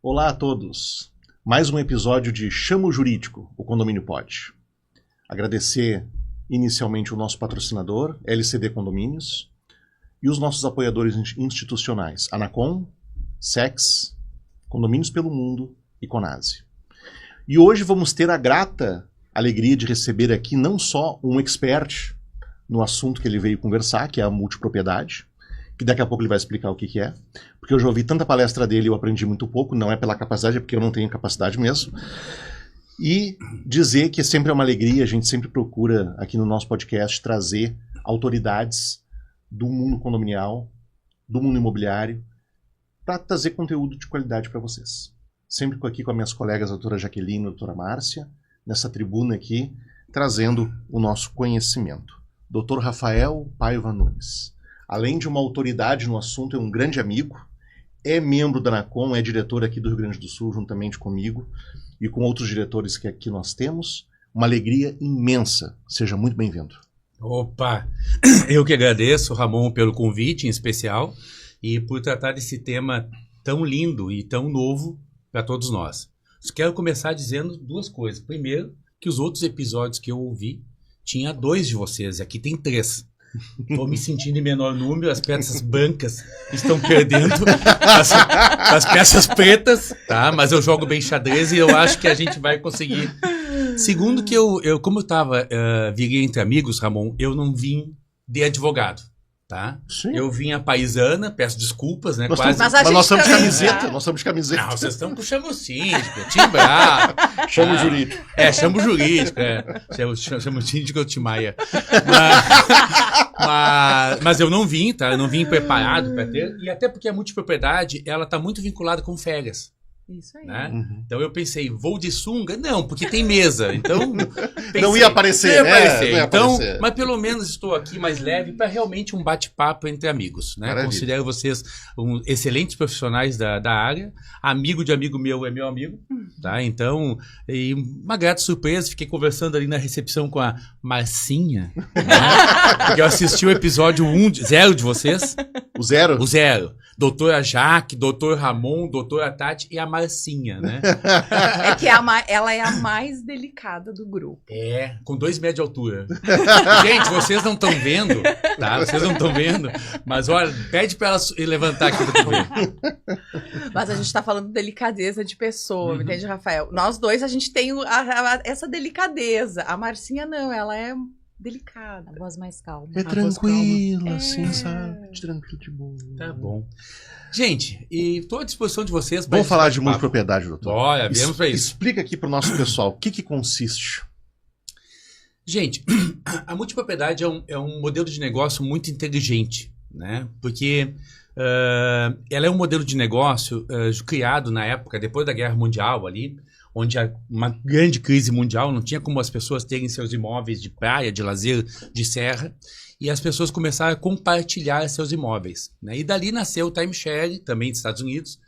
Olá a todos. Mais um episódio de Chamo Jurídico, o Condomínio Pode. Agradecer inicialmente o nosso patrocinador, LCD Condomínios, e os nossos apoiadores institucionais, Anacom, SEX, Condomínios pelo Mundo e Conase. E hoje vamos ter a grata alegria de receber aqui não só um expert no assunto que ele veio conversar, que é a multipropriedade, que daqui a pouco ele vai explicar o que é, porque eu já ouvi tanta palestra dele e eu aprendi muito pouco, não é pela capacidade, é porque eu não tenho capacidade mesmo. E dizer que sempre é uma alegria, a gente sempre procura aqui no nosso podcast trazer autoridades do mundo condominial, do mundo imobiliário, para trazer conteúdo de qualidade para vocês. Sempre aqui com as minhas colegas, a doutora Jaqueline e a doutora Márcia, nessa tribuna aqui, trazendo o nosso conhecimento. Doutor Rafael Paiva Nunes. Além de uma autoridade no assunto, é um grande amigo, é membro da Anacom, é diretor aqui do Rio Grande do Sul, juntamente comigo e com outros diretores que aqui nós temos. Uma alegria imensa. Seja muito bem-vindo. Opa! Eu que agradeço, Ramon, pelo convite em especial e por tratar desse tema tão lindo e tão novo para todos nós. Quero começar dizendo duas coisas. Primeiro, que os outros episódios que eu ouvi, tinha 2 de vocês, aqui tem 3. Estou me sentindo em menor número, as peças brancas estão perdendo as peças pretas, tá? Mas eu jogo bem xadrez e eu acho que a gente vai conseguir. Segundo que como eu virei entre amigos, Ramon, eu não vim de advogado, tá? Sim. Eu vim a paisana, peço desculpas, né? Mas nós estamos de camiseta, nós estamos de camiseta. Não, vocês estão com chamo síndico, timbrar. Chamo jurídico. Chamo jurídico, chamo síndico ou Timaya. Mas eu não vim, tá? Eu não vim preparado para ter. E até porque a multipropriedade, ela tá muito vinculada com férias. Isso aí. Né? Uhum. Então eu pensei, vou de sunga? Não, porque tem mesa. Então pensei, não ia aparecer, não ia então, aparecer. Mas pelo menos estou aqui mais leve para realmente um bate-papo entre amigos. Né? Considero vocês excelentes profissionais da área. Amigo de amigo meu é meu amigo. Tá? Então, uma grata surpresa. Fiquei conversando ali na recepção com a Marcinha. Né? Porque eu assisti o episódio 0 de vocês. O 0? O 0. Doutora Jaque, doutor Ramon, doutora Tati e a Marcinha, né? É que ela é a mais delicada do grupo. É, com 2 metros de altura. Gente, vocês não estão vendo, tá? Vocês não estão vendo, mas olha, pede pra ela levantar aqui pra tu ver. Mas a gente tá falando de delicadeza de pessoa, entende, Rafael? Nós dois, a gente tem essa delicadeza. A Marcinha não, ela é delicada. A voz mais calma. É tranquila, assim, sabe? Tranquilo, de boa. Tá bom. Gente, e estou à disposição de vocês. Vamos falar de multipropriedade, doutor. Olha, viemos para isso. Explica aqui para o nosso pessoal, o que consiste? Gente, a multipropriedade é um modelo de negócio muito inteligente, né? Porque ela é um modelo de negócio criado na época, depois da Guerra Mundial ali, onde uma grande crise mundial, não tinha como as pessoas terem seus imóveis de praia, de lazer, de serra, e as pessoas começaram a compartilhar seus imóveis. Né? E dali nasceu o timeshare, também dos Estados Unidos,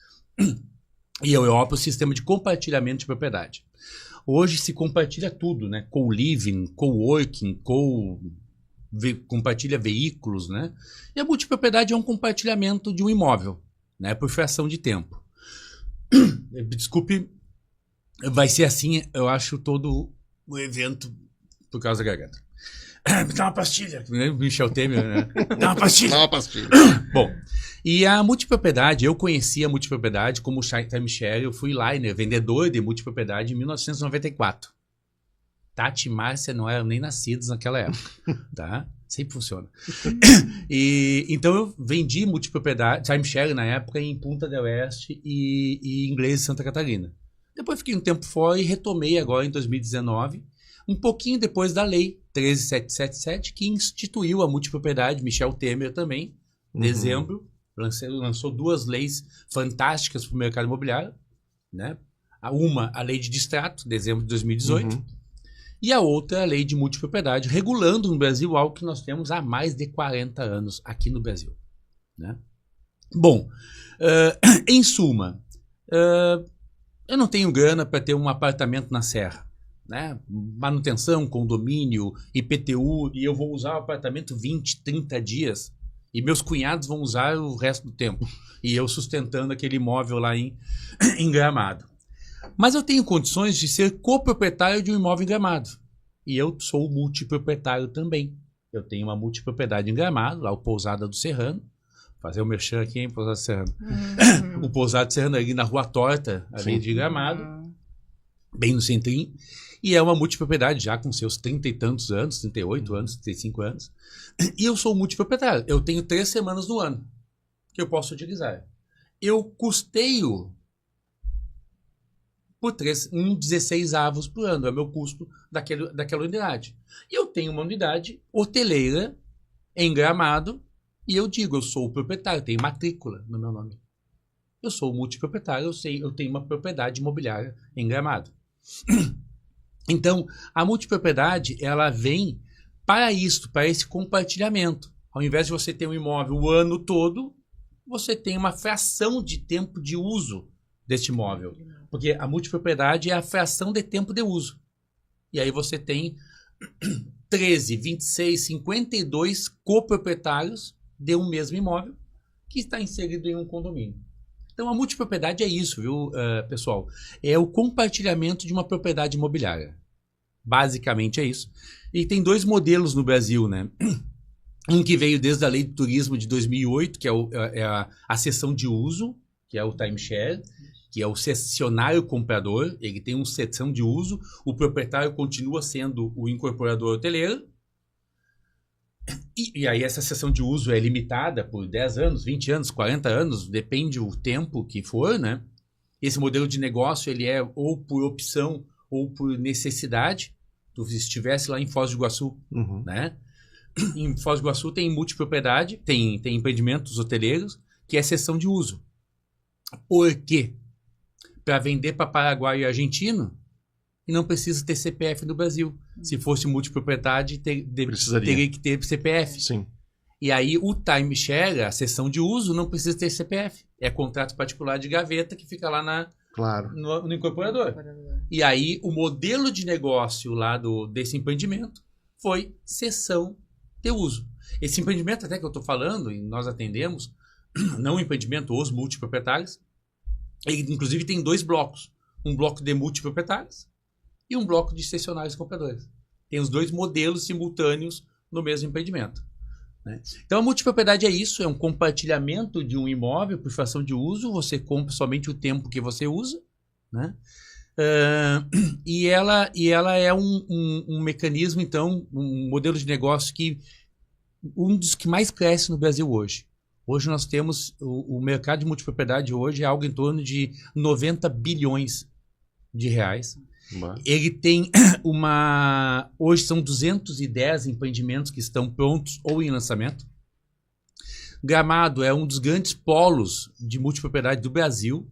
e a Europa, o sistema de compartilhamento de propriedade. Hoje se compartilha tudo, né? Co-living, co-working, compartilha veículos, né? E a multipropriedade é um compartilhamento de um imóvel, né? Por fração de tempo. Desculpe, vai ser assim, eu acho, todo o evento por causa da garganta. Me dá uma pastilha. Michel Temer, né? Dá uma pastilha. Dá uma pastilha. Bom, e a multipropriedade, eu conheci a multipropriedade como timeshare, eu fui lá, né, vendedor de multipropriedade em 1994. Tati e Márcia não eram nem nascidos naquela época, tá? Sempre funciona. Então eu vendi multipropriedade, timeshare na época em Punta del Este e Inglês de Santa Catarina. Depois fiquei um tempo fora e retomei agora em 2019, um pouquinho depois da lei 13777, que instituiu a multipropriedade, Michel Temer também, em dezembro, lançou 2 leis fantásticas para o mercado imobiliário, né? Uma, a lei de distrato, dezembro de 2018, e a outra, a lei de multipropriedade, regulando no Brasil algo que nós temos há mais de 40 anos aqui no Brasil. Né? Bom, em suma, eu não tenho grana para ter um apartamento na Serra. Né? Manutenção, condomínio, IPTU, e eu vou usar o apartamento 20, 30 dias E meus cunhados vão usar o resto do tempo. E eu sustentando aquele imóvel lá em Gramado. Mas eu tenho condições de ser coproprietário de um imóvel em Gramado. E eu sou multiproprietário também. Eu tenho uma multipropriedade em Gramado, lá o Pousada do Serrano. Fazer o merchan aqui, hein, Pousada do Serrano. O Pousada do Serrano ali na Rua Torta, ali de Gramado. Bem no centrinho. E é uma multipropriedade já com seus 30 e tantos anos, 38 anos, 35 anos. E eu sou multiproprietário. Eu tenho 3 semanas no ano que eu posso utilizar. Eu custeio por 16 avos por ano. É o meu custo daquela unidade. E eu tenho uma unidade hoteleira em Gramado e eu digo, eu sou o proprietário, tenho matrícula no meu nome. Eu sou multiproprietário, eu tenho uma propriedade imobiliária em Gramado. Então, a multipropriedade, ela vem para isso, para esse compartilhamento. Ao invés de você ter um imóvel o ano todo, você tem uma fração de tempo de uso deste imóvel. Porque a multipropriedade é a fração de tempo de uso. E aí você tem 13, 26, 52 coproprietários de um mesmo imóvel que está inserido em um condomínio. Então, a multipropriedade é isso, viu, pessoal? É o compartilhamento de uma propriedade imobiliária. Basicamente é isso. E tem 2 modelos no Brasil, né? Um que veio desde a Lei do Turismo de 2008, que é a cessão de uso, que é o timeshare, que é o cessionário comprador. Ele tem uma cessão de uso, o proprietário continua sendo o incorporador hoteleiro. E aí essa cessão de uso é limitada por 10 anos, 20 anos, 40 anos, depende do tempo que for, né? Esse modelo de negócio, ele é ou por opção ou por necessidade. Tu estivesse lá em Foz do Iguaçu, né? Em Foz do Iguaçu tem multipropriedade, tem empreendimentos hoteleiros, que é cessão de uso. Por quê? Para vender para Paraguai e Argentina, e não precisa ter CPF no Brasil. Se fosse multipropriedade, teria que ter CPF. Sim. E aí o timeshare, a cessão de uso, não precisa ter CPF. É contrato particular de gaveta que fica lá no incorporador. E aí o modelo de negócio lá desse empreendimento foi cessão de uso. Esse empreendimento até que eu estou falando, e nós atendemos, não o empreendimento, os multiproprietários, ele inclusive tem 2 blocos. Um bloco de multiproprietários e um bloco de cessionários compradores. Tem os 2 modelos simultâneos no mesmo empreendimento, né? Então, a multipropriedade é isso, é um compartilhamento de um imóvel por fração de uso, você compra somente o tempo que você usa, né? E ela é um mecanismo, então, um modelo de negócio que um dos que mais cresce no Brasil hoje. Hoje nós temos, o mercado de multipropriedade hoje é algo em torno de 90 bilhões de reais. Ele tem hoje são 210 empreendimentos que estão prontos ou em lançamento. Gramado é um dos grandes polos de multipropriedade do Brasil,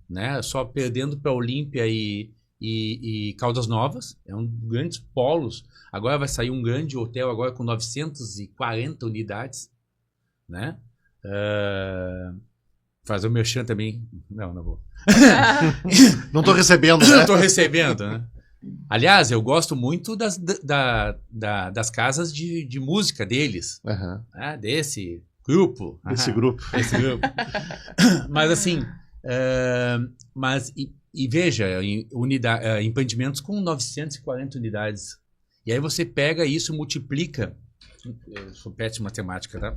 né? Só perdendo para Olímpia e Caldas Novas. É um dos grandes polos. Agora vai sair um grande hotel agora com 940 unidades, né? Fazer o merchan também. Não vou. Não estou recebendo, né? Não estou recebendo, né? Aliás, eu gosto muito das casas de música deles. Né? Desse grupo. Esse grupo. Mas assim, veja, empreendimentos com 940 unidades. E aí você pega isso e multiplica. Eu sou péssimo em matemática, tá?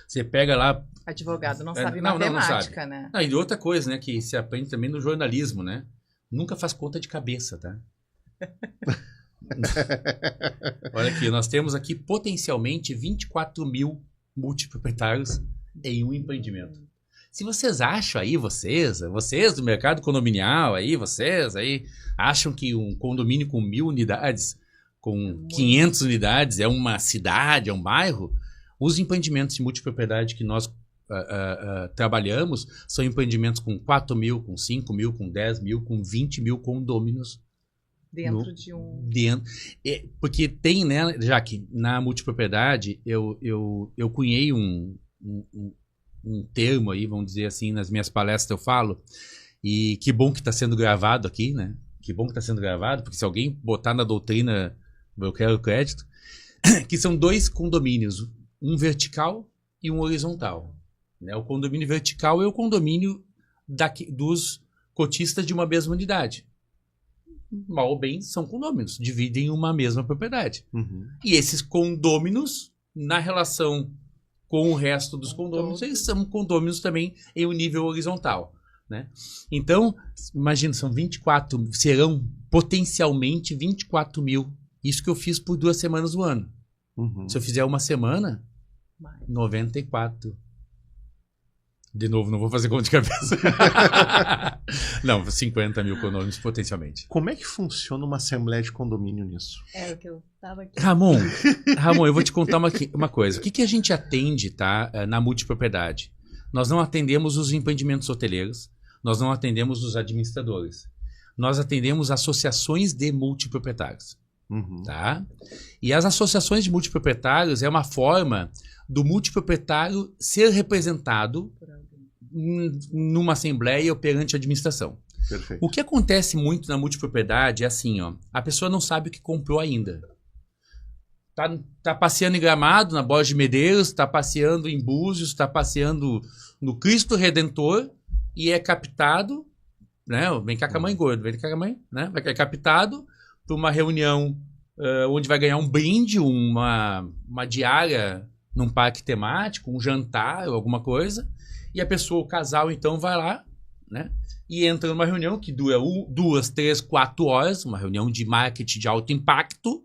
Você pega lá... Advogado não sabe matemática, não sabe, né? E outra coisa, né, que se aprende também no jornalismo, né? Nunca faz conta de cabeça, tá? Olha aqui, nós temos aqui potencialmente 24 mil multiproprietários em um empreendimento. Se vocês acham aí, vocês do mercado condominial aí, vocês aí acham que um condomínio com 1.000 unidades, com 500 unidades é uma cidade, é um bairro... Os empreendimentos de multipropriedade que nós trabalhamos são empreendimentos com 4 mil, com 5 mil, com 10 mil, com 20 mil condôminos. Dentro de um... Porque tem, né, Jaque, na multipropriedade, eu cunhei um termo aí, vamos dizer assim, nas minhas palestras eu falo, e que bom que está sendo gravado aqui, né? Que bom que está sendo gravado, porque se alguém botar na doutrina, eu quero crédito, que são 2 condomínios, um vertical e um horizontal. Né? O condomínio vertical é o condomínio dos cotistas de uma mesma unidade. Mal ou bem, são condôminos, dividem uma mesma propriedade. E esses condôminos, na relação com o resto dos condôminos, eles são condôminos também em um nível horizontal. Né? Então, imagina, serão potencialmente 24 mil. Isso que eu fiz por 2 semanas no ano. Se eu fizer uma semana, 94. De novo, não vou fazer conta de cabeça. Não, 50 mil condôminos potencialmente. Como é que funciona uma assembleia de condomínio nisso? É o que eu tava aqui. Ramon, eu vou te contar uma coisa. O que a gente atende, tá, na multipropriedade? Nós não atendemos os empreendimentos hoteleiros, nós não atendemos os administradores. Nós atendemos associações de multiproprietários. Tá? E as associações de multiproprietários é uma forma do multiproprietário ser representado numa assembleia ou perante a administração. Perfeito. O que acontece muito na multipropriedade é assim, ó, a pessoa não sabe o que comprou ainda. Tá passeando em Gramado, na Borges de Medeiros, tá passeando em Búzios, tá passeando no Cristo Redentor e é captado, né? Vem cá com a mãe gorda, vem cá com a mãe, né? Vai ser captado para uma reunião onde vai ganhar um brinde, uma diária num parque temático, um jantar ou alguma coisa, e a pessoa, o casal, então, vai lá, né? E entra numa reunião que dura 2, 3, 4 horas, uma reunião de marketing de alto impacto,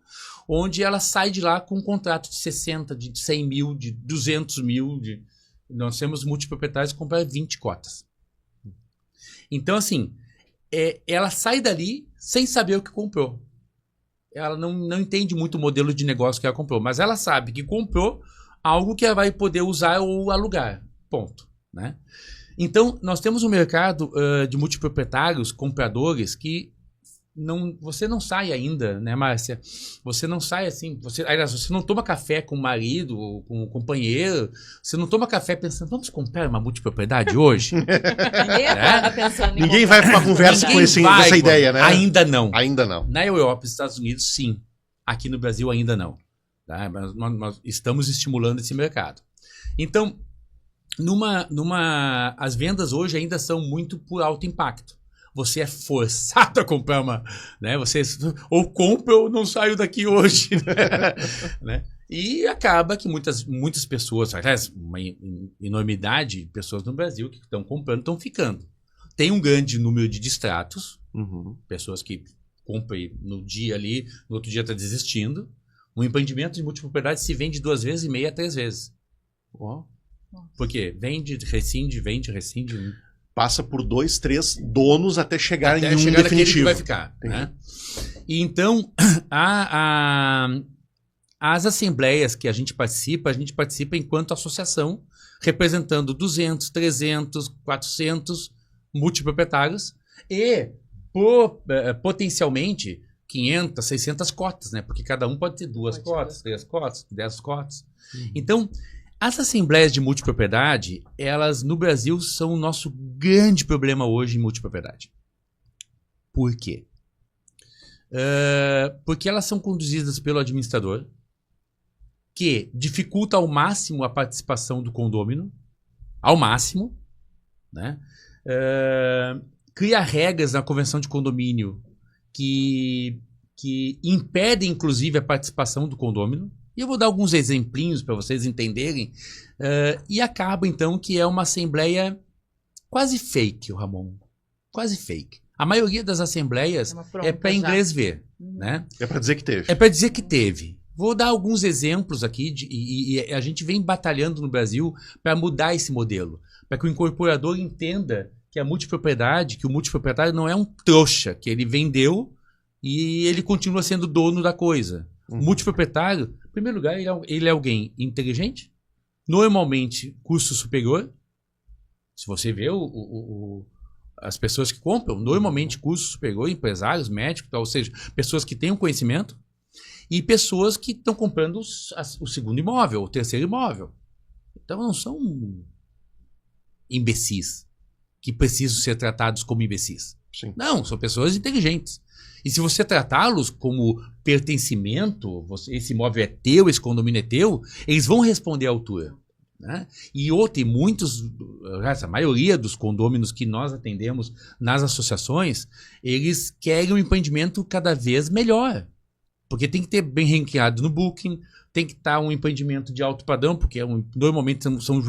onde ela sai de lá com um contrato de 60, de 100 mil, de 200 mil. Nós temos multiproprietários que compram 20 cotas. Então, assim, ela sai dali sem saber o que comprou. Ela não entende muito o modelo de negócio que ela comprou, mas ela sabe que comprou algo que ela vai poder usar ou alugar. Ponto. Né? Então, nós temos um mercado de multiproprietários, compradores, que você não sai ainda, né, Márcia? Você não sai assim, você não toma café com o marido ou com o companheiro, você não toma café pensando, vamos comprar uma multipropriedade hoje? Ninguém vai para uma conversa com essa ideia, né? Ainda não. Ainda não. Na Europa e nos Estados Unidos, sim. Aqui no Brasil, ainda não. Tá? Mas nós estamos estimulando esse mercado. Então, as vendas hoje ainda são muito por alto impacto. Você é forçado a comprar uma, né? Você ou compra ou não saio daqui hoje, né? E acaba que muitas pessoas, aliás, uma enormidade de pessoas no Brasil que estão comprando, estão ficando. Tem um grande número de distratos, pessoas que compram no dia ali, no outro dia está desistindo. Um empreendimento de multipropriedade se vende 2,5 vezes, 3 vezes. Por quê? Vende, rescinde, rescinde. Passa por 2, 3 donos até chegar em um chegar definitivo. Que vai ficar. Né? E então, as assembleias que a gente participa enquanto associação, representando 200, 300, 400 multiproprietários e potencialmente 500, 600 cotas, né? Porque cada um pode ter 2 cotas, 3 cotas, 10 cotas. Então, as assembleias de multipropriedade, elas no Brasil são o nosso grande problema hoje em multipropriedade. Por quê? Porque elas são conduzidas pelo administrador, que dificulta ao máximo a participação do condômino, ao máximo, né? Cria regras na convenção de condomínio que impedem, inclusive, a participação do condômino. E eu vou dar alguns exemplinhos para vocês entenderem. E acaba, então, que é uma assembleia quase fake, o Ramon. Quase fake. A maioria das assembleias é para inglês ver. Né? É para dizer que teve. É para dizer que teve. Vou dar alguns exemplos aqui e a gente vem batalhando no Brasil para mudar esse modelo. Para que o incorporador entenda que a multipropriedade, que o multiproprietário não é um trouxa, que ele vendeu e ele continua sendo dono da coisa. O multiproprietário, em primeiro lugar, ele é alguém inteligente, normalmente custo superior. Se você vê as pessoas que compram, normalmente custo superior, empresários, médicos, ou seja, pessoas que têm um conhecimento e pessoas que estão comprando o segundo imóvel, o terceiro imóvel. Então não são imbecis que precisam ser tratados como imbecis. Sim. Não, são pessoas inteligentes. E se você tratá-los como pertencimento, esse imóvel é teu, esse condomínio é teu, eles vão responder à altura. Né? E a maioria dos condôminos que nós atendemos nas associações, eles querem um empreendimento cada vez melhor. Porque tem que ter bem ranqueado no Booking, tem que estar um empreendimento de alto padrão, porque normalmente são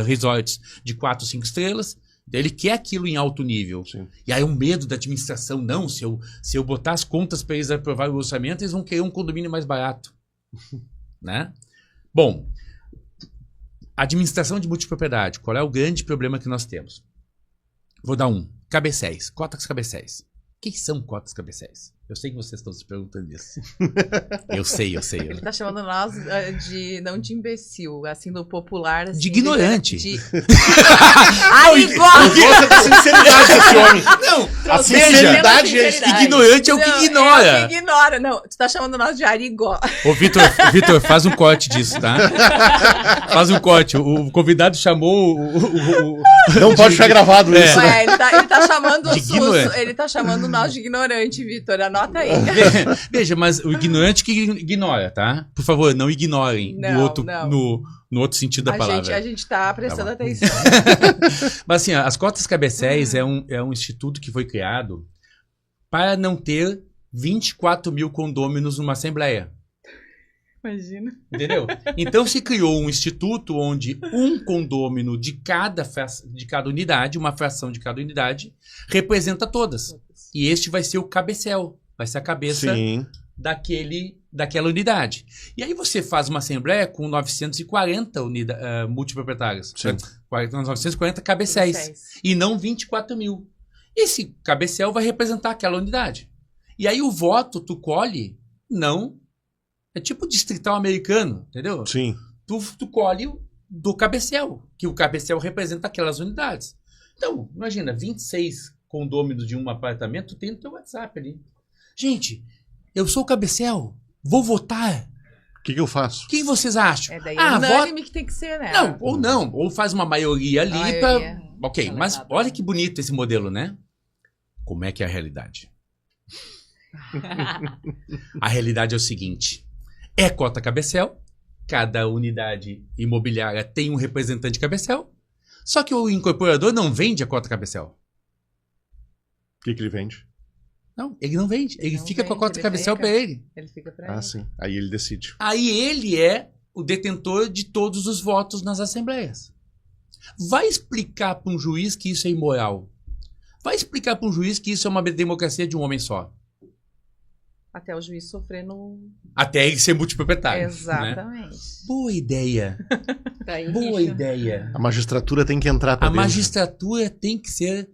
resorts de 4, 5 estrelas. Ele quer aquilo em alto nível. Sim. E aí o medo da administração, não, se eu botar as contas para eles aprovarem o orçamento, eles vão querer um condomínio mais barato. Né? Bom, administração de multipropriedade, qual é o grande problema que nós temos? Vou dar cabecéis, cotas cabecéis. O que são cotas cabecéis? Eu sei que vocês estão se perguntando isso. Eu sei. Ele tá chamando nós não de imbecil, assim, no popular. Assim, de ignorante. Ai, Gosta da sinceridade desse homem. Não, a sinceridade ignorante é o que ignora. É o que ignora. Não, tu tá chamando nós de arigó. Ô, Vitor, faz um corte disso, tá? Faz um corte. O convidado chamou Não pode ficar gravado isso. Ué, ele tá chamando de ele tá chamando nós de ignorante, Vitor. Anota aí. Veja, mas o ignorante que ignora, tá? Por favor, não ignorem Não. no outro sentido da palavra. A gente tá prestando atenção. Mas assim, as cotas cabecéis é um instituto que foi criado para não ter 24 mil condôminos numa assembleia. Imagina. Entendeu? Então se criou um instituto onde um condômino de cada unidade, uma fração de cada unidade, representa todas. E este vai ser o cabecel, vai ser a cabeça daquela unidade. E aí você faz uma assembleia com 940 multiproprietários. Sim. 940 cabecéis. E não 24 mil. Esse cabecel vai representar aquela unidade. E aí o voto tu colhe, não... É tipo distrital americano, entendeu? Sim. Tu colhe do cabecel, que o cabecel representa aquelas unidades. Então, imagina, 26 condôminos de um apartamento, tem no teu WhatsApp ali. Gente, eu sou o cabecel, vou votar. O que eu faço? O que vocês acham? É daí unânime que tem que ser, né? Não. Ou faz uma maioria ali maioria. Ok, mas olha que bonito esse modelo, né? Como é que é a realidade? A realidade é o seguinte. É cota cabecel, cada unidade imobiliária tem um representante cabecel, só que o incorporador não vende a cota cabecel. O que ele vende? Não, ele não vende. Ele fica com a cota cabecel para ele. Ele fica para ele. Sim. Aí ele decide. Aí ele é o detentor de todos os votos nas assembleias. Vai explicar para um juiz que isso é imoral. Vai explicar para um juiz que isso é uma democracia de um homem só. Até o juiz sofrer no... Até ele ser multiproprietário. Exatamente. Né? Boa ideia. Boa ideia. A magistratura tem que entrar para A dentro. magistratura tem que ser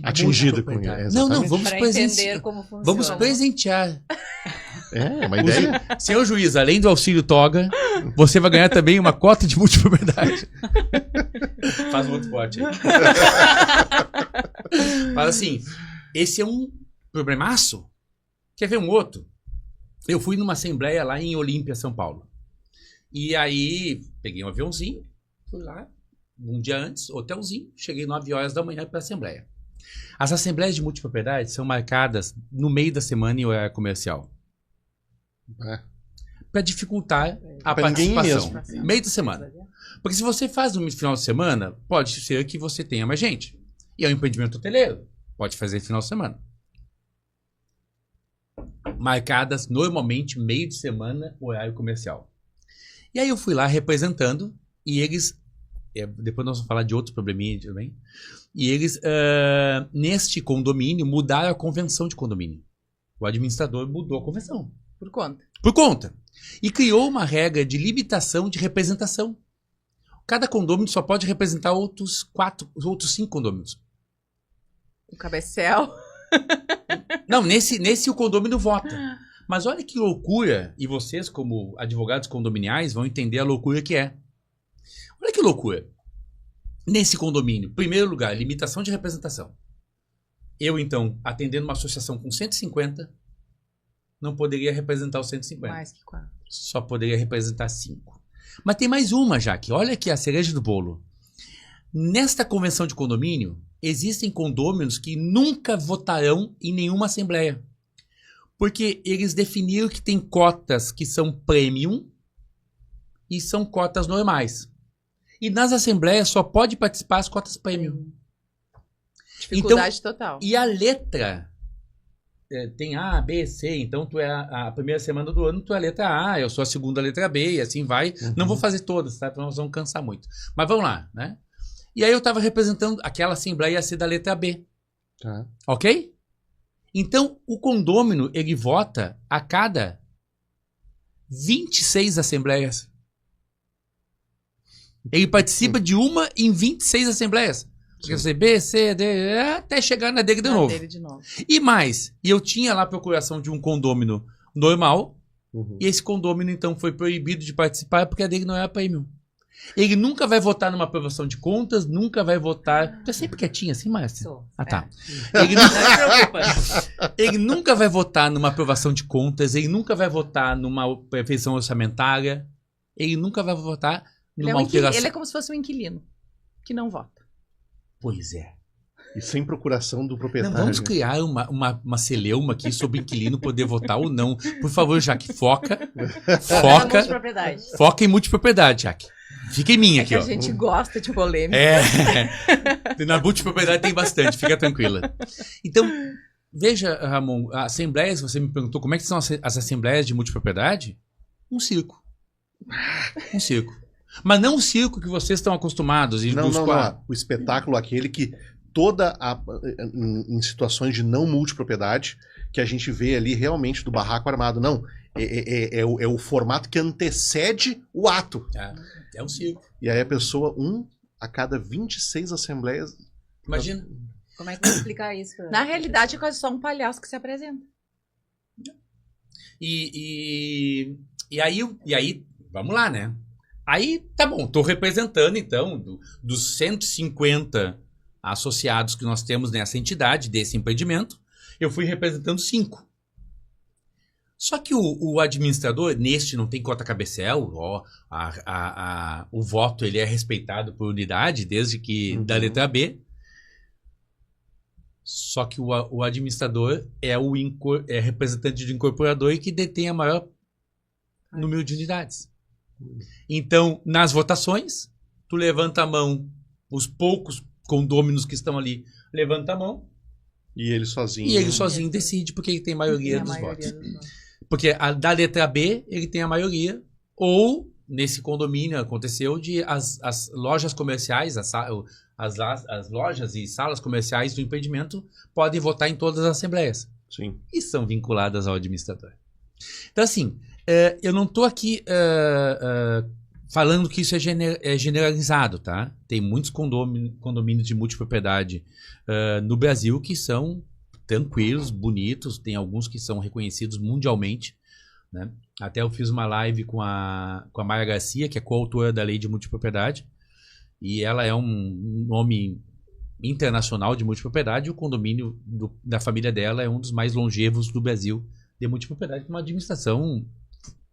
atingida com ele. Não, vamos entender como funciona. Vamos presentear. É uma ideia. Senhor juiz, além do auxílio toga, você vai ganhar também uma cota de multipropriedade. Faz um outro pote aí. Mas assim, esse é um problemaço. Quer ver um outro? Eu fui numa assembleia lá em Olímpia, São Paulo. E aí, peguei um aviãozinho, fui lá, um dia antes, hotelzinho, cheguei 9 horas da manhã para a assembleia. As assembleias de multipropriedade são marcadas no meio da semana em horário comercial. Para dificultar a participação. Meio da semana. Porque se você faz no final de semana, pode ser que você tenha mais gente. E é um empreendimento hoteleiro. Pode fazer final de semana. Marcadas normalmente meio de semana, horário comercial. E aí eu fui lá representando e eles, depois nós vamos falar de outros probleminhas também, e eles, neste condomínio, mudaram a convenção de condomínio. O administrador mudou a convenção. Por conta. Por conta. E criou uma regra de limitação de representação. Cada condomínio só pode representar outros 5 condôminos. O cabecel... Não, nesse o condomínio vota. Mas olha que loucura, e vocês como advogados condominiais vão entender a loucura que é. Olha que loucura. Nesse condomínio, primeiro lugar, limitação de representação. Eu, então, atendendo uma associação com 150, não poderia representar os 150. Mais que 4. Só poderia representar 5. Mas tem mais uma, Jaque. Olha aqui a cereja do bolo. Nesta convenção de condomínio, existem condôminos que nunca votarão em nenhuma assembleia. Porque eles definiram que tem cotas que são premium e são cotas normais. E nas assembleias só pode participar as cotas prêmio. Dificuldade total. E a letra tem A, B, C. Então tu é a primeira semana do ano, tu é a letra A, eu sou a segunda letra B, e assim vai. Não vou fazer todas, tá? Porque nós vamos cansar muito. Mas vamos lá, né? E aí eu tava representando aquela assembleia ia ser da letra B. Tá. Ok? Então, o condômino, ele vota a cada 26 assembleias. Ele participa de uma em 26 assembleias. Quer dizer, B, C, D, até chegar na dele de novo. E mais, e eu tinha lá a procuração de um condômino normal, e esse condômino, então, foi proibido de participar porque a dele não era prêmio. Ele nunca vai votar numa aprovação de contas, nunca vai votar... Tu é sempre quietinha assim, Márcia? Ah, tá. Ele nunca vai votar numa aprovação de contas, ele nunca vai votar numa perfeição orçamentária, ele nunca vai votar numa alteração... Ele é como se fosse um inquilino, que não vota. Pois é. E sem procuração do proprietário. Não, vamos criar uma celeuma aqui sobre o inquilino poder votar ou não. Por favor, Jaque, foca em multipropriedade, Jaque. Fica em mim aqui, ó. A gente gosta de polêmica. Na multipropriedade tem bastante, fica tranquila. Então, veja, Ramon, assembleias, você me perguntou como é que são as assembleias de multipropriedade? Um circo. Um circo. Mas não o circo que vocês estão acostumados. Não. O espetáculo aquele que em situações de não multipropriedade, que a gente vê ali realmente do barraco armado. Não, é o formato que antecede o ato. É um circo. E aí a pessoa, a cada 26 assembleias... Imagina. Como é que vai explicar isso? Na realidade, é quase só um palhaço que se apresenta. E aí, vamos lá, né? Aí, tá bom, tô representando, então, dos 150 associados que nós temos nessa entidade, desse empreendimento, eu fui representando 5. Só que o administrador, neste não tem cota cabecel, o voto ele é respeitado por unidade, desde que da letra B. Só que o administrador é representante do incorporador e que detém a maior número de unidades. Então, nas votações, tu levanta a mão, os poucos condôminos que estão ali, levanta a mão. E ele sozinho decide porque ele tem maioria dos votos. Porque da letra B, ele tem a maioria. Ou, nesse condomínio, aconteceu de as lojas comerciais, as lojas e salas comerciais do empreendimento podem votar em todas as assembleias. Sim. E são vinculadas ao administrador. Então, assim, eu não estou aqui falando que isso é generalizado, tá? Tem muitos condomínios de multipropriedade no Brasil que são tranquilos, bonitos, tem alguns que são reconhecidos mundialmente, né? Até eu fiz uma live com a Maia Garcia, que é coautora da lei de multipropriedade, e ela é um nome internacional de multipropriedade, e o condomínio da família dela é um dos mais longevos do Brasil de multipropriedade, com uma administração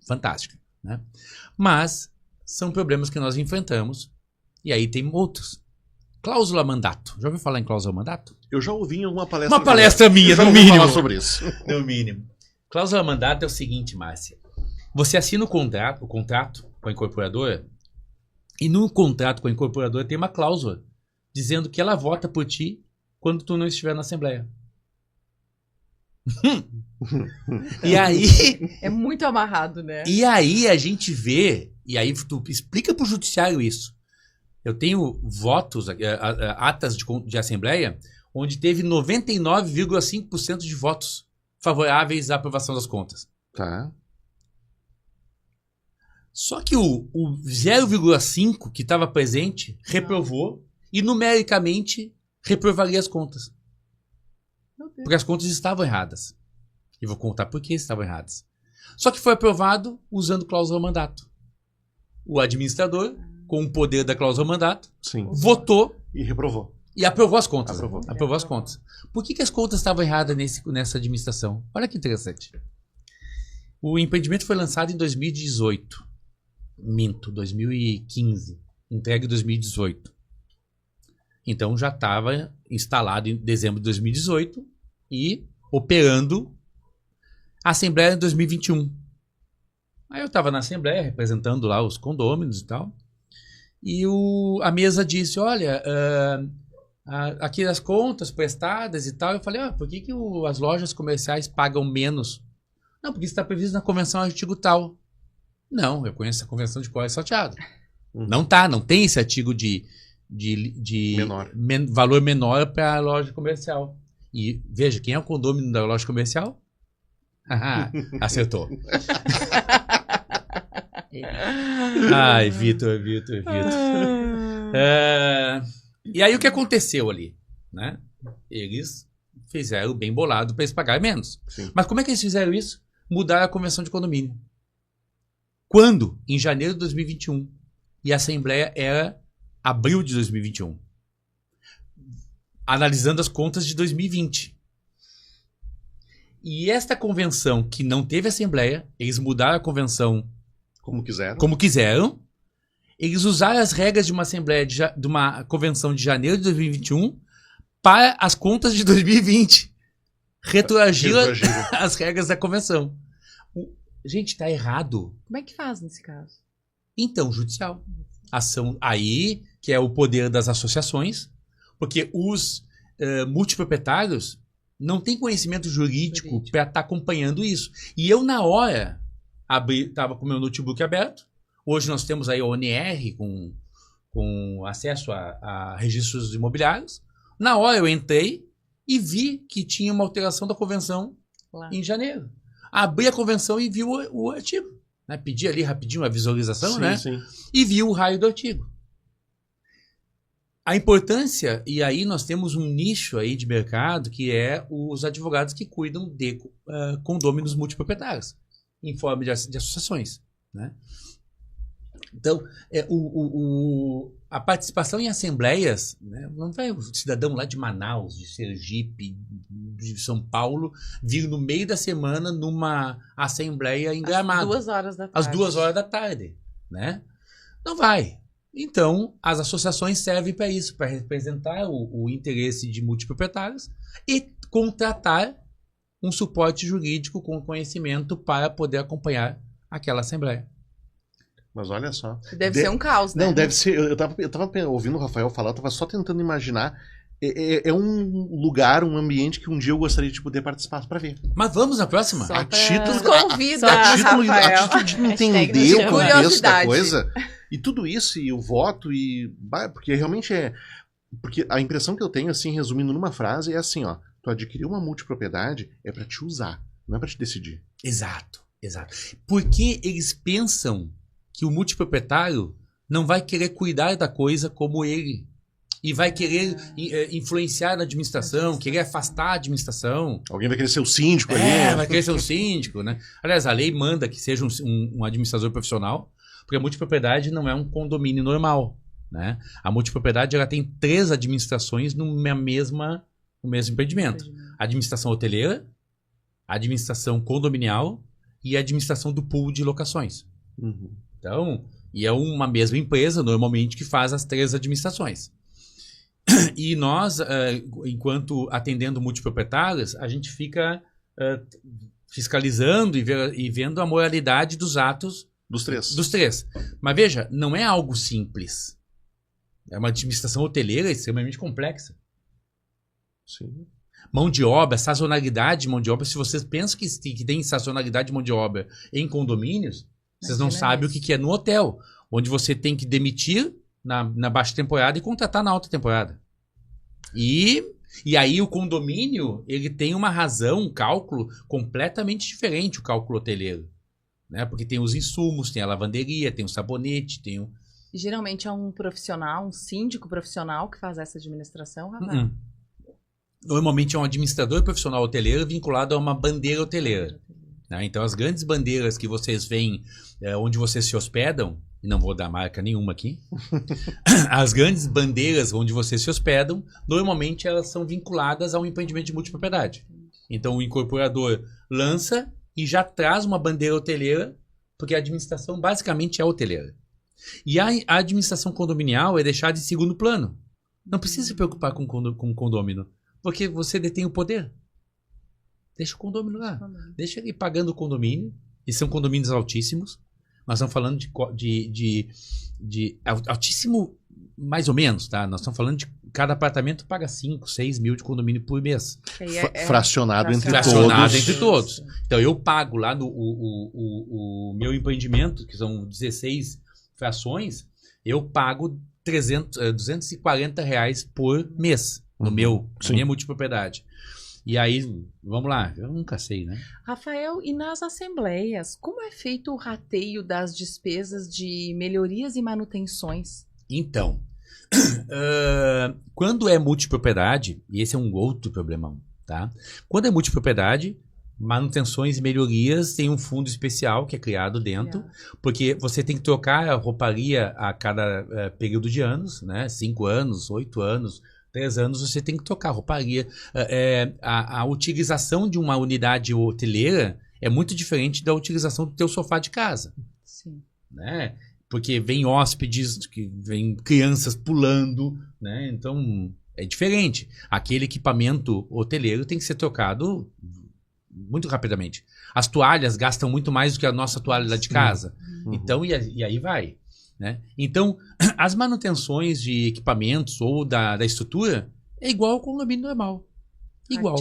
fantástica, né? Mas são problemas que nós enfrentamos, e aí tem outros. Cláusula mandato. Já ouviu falar em cláusula mandato? Eu já ouvi em alguma palestra. Uma palestra minha, no mínimo. Falar sobre isso. No mínimo. Cláusula mandato é o seguinte, Márcia. Você assina o contrato com a incorporadora, e no contrato com a incorporadora tem uma cláusula dizendo que ela vota por ti quando tu não estiver na assembleia. E aí... É muito amarrado, né? E aí a gente vê, e aí tu explica pro judiciário isso. Eu tenho votos, atas de assembleia, onde teve 99,5% de votos favoráveis à aprovação das contas. Tá. Só que o 0,5% que estava presente reprovou e numericamente reprovaria as contas. Porque as contas estavam erradas. E vou contar por que estavam erradas. Só que foi aprovado usando cláusula mandato. O administrador, com o poder da cláusula mandato, sim, votou e reprovou. E aprovou as contas. Aprovou as contas. Por que as contas estavam erradas nessa administração? Olha que interessante. O empreendimento foi lançado em 2018. 2015. Entregue em 2018. Então já estava instalado em dezembro de 2018 e operando a Assembleia em 2021. Aí eu estava na Assembleia representando lá os condôminos e tal. E a mesa disse, olha, aqui as contas prestadas e tal. Eu falei, por que as lojas comerciais pagam menos? Não, porque isso está previsto na convenção artigo tal. Não, eu conheço a convenção de cor e salteado. Não tem esse artigo de Menor. Valor menor para a loja comercial. E veja, quem é o condômino da loja comercial? Acertou. Ai, Vitor. E aí o que aconteceu ali? Né? Eles fizeram bem bolado para eles pagarem menos. Sim. Mas como é que eles fizeram isso? Mudaram a convenção de condomínio. Quando? Em janeiro de 2021. E a Assembleia era abril de 2021. Analisando as contas de 2020. E esta convenção que não teve Assembleia, eles mudaram a convenção Como quiseram. Eles usaram as regras de uma Assembleia, de uma convenção de janeiro de 2021 para as contas de 2020. Retroagiram as regras da convenção. Gente, tá errado. Como é que faz nesse caso? Então, judicial. Ação aí, que é o poder das associações, porque os multiproprietários não têm conhecimento jurídico para estar acompanhando isso. E eu, na hora, estava com o meu notebook aberto. Hoje nós temos aí a ONR com acesso a registros imobiliários. Na hora eu entrei e vi que tinha uma alteração da convenção em janeiro. Abri a convenção e vi o artigo. Né? Pedi ali rapidinho a visualização, né? Sim. E vi o raio do artigo. A importância, e aí nós temos um nicho aí de mercado que é os advogados que cuidam de condôminos multiproprietários em forma de associações. Né? Então, a participação em assembleias, né, não vai o cidadão lá de Manaus, de Sergipe, de São Paulo, vir no meio da semana numa assembleia em Gramado. Às 2 horas da tarde. Às 2 horas da tarde. Né? Não vai. Então, as associações servem para isso, para representar o interesse de multiproprietários e contratar um suporte jurídico com conhecimento para poder acompanhar aquela assembleia. Mas olha só. Deve ser um caos, né? Não, deve ser. Eu tava ouvindo o Rafael falar, eu tava só tentando imaginar. É um lugar, um ambiente que um dia eu gostaria de poder participar para ver. Mas vamos na próxima? A título de entender o contexto da coisa. E tudo isso, e o voto, porque realmente é. Porque a impressão que eu tenho, assim, resumindo numa frase, é assim, ó. Tu adquirir uma multipropriedade é para te usar, não é para te decidir. Exato. Porque eles pensam que o multiproprietário não vai querer cuidar da coisa como ele. E vai querer influenciar na administração, querer afastar a administração. Alguém vai querer ser o síndico ali. Vai querer ser o síndico, né? Aliás, a lei manda que seja um administrador profissional, porque a multipropriedade não é um condomínio normal, né? A multipropriedade ela tem 3 administrações no mesmo empreendimento. A administração hoteleira, a administração condominial e a administração do pool de locações. Uhum. Então, e é uma mesma empresa, normalmente, que faz as 3 administrações. E nós, enquanto atendendo multiproprietários, a gente fica fiscalizando e vendo a moralidade dos atos dos 3. Mas veja, não é algo simples. É uma administração hoteleira extremamente complexa. Sim. Mão de obra, sazonalidade de mão de obra. Se vocês pensam que tem sazonalidade de mão de obra em condomínios, vocês não sabem o que é no hotel, onde você tem que demitir na baixa temporada e contratar na alta temporada. E aí o condomínio, ele tem uma razão, um cálculo completamente diferente, o cálculo hoteleiro. Né? Porque tem os insumos, tem a lavanderia, tem o sabonete, tem o... E geralmente é um profissional, um síndico profissional que faz essa administração, Rafael? Normalmente é um administrador profissional hoteleiro vinculado a uma bandeira hoteleira. Né? Então as grandes bandeiras que vocês veem onde vocês se hospedam, e não vou dar marca nenhuma aqui, as grandes bandeiras onde vocês se hospedam, normalmente elas são vinculadas a um empreendimento de multipropriedade. Então o incorporador lança e já traz uma bandeira hoteleira, porque a administração basicamente é hoteleira. E a administração condominial é deixada em segundo plano. Não precisa se preocupar com o condômino, porque você detém o poder. Deixa o condômino lá. Deixa ele pagando o condomínio, e são condomínios altíssimos, nós estamos falando de altíssimo, mais ou menos, tá? Nós estamos falando de cada apartamento paga 5, 6 mil de condomínio por mês. Fracionado entre Fracionado todos. entre todos. Então, eu pago lá no o meu empreendimento, que são 16 frações, eu pago 240 reais por mês na minha multipropriedade. E aí, vamos lá, eu nunca sei, né? Rafael, e nas assembleias, como é feito o rateio das despesas de melhorias e manutenções? Então, quando é multipropriedade, e esse é um outro problemão, tá? Quando é multipropriedade, manutenções e melhorias tem um fundo especial que é criado dentro, porque você tem que trocar a rouparia a cada período de anos, né? 5 anos, 8 anos, 3 anos, você tem que trocar a rouparia. A utilização de uma unidade hoteleira é muito diferente da utilização do teu sofá de casa. Sim. Né? Porque vem hóspedes, vem crianças pulando, né? Então é diferente. Aquele equipamento hoteleiro tem que ser trocado muito rapidamente. As toalhas gastam muito mais do que a nossa toalha lá de casa. Então, e aí vai. Né? Então, as manutenções de equipamentos ou da estrutura é igual ao condomínio normal. Igual.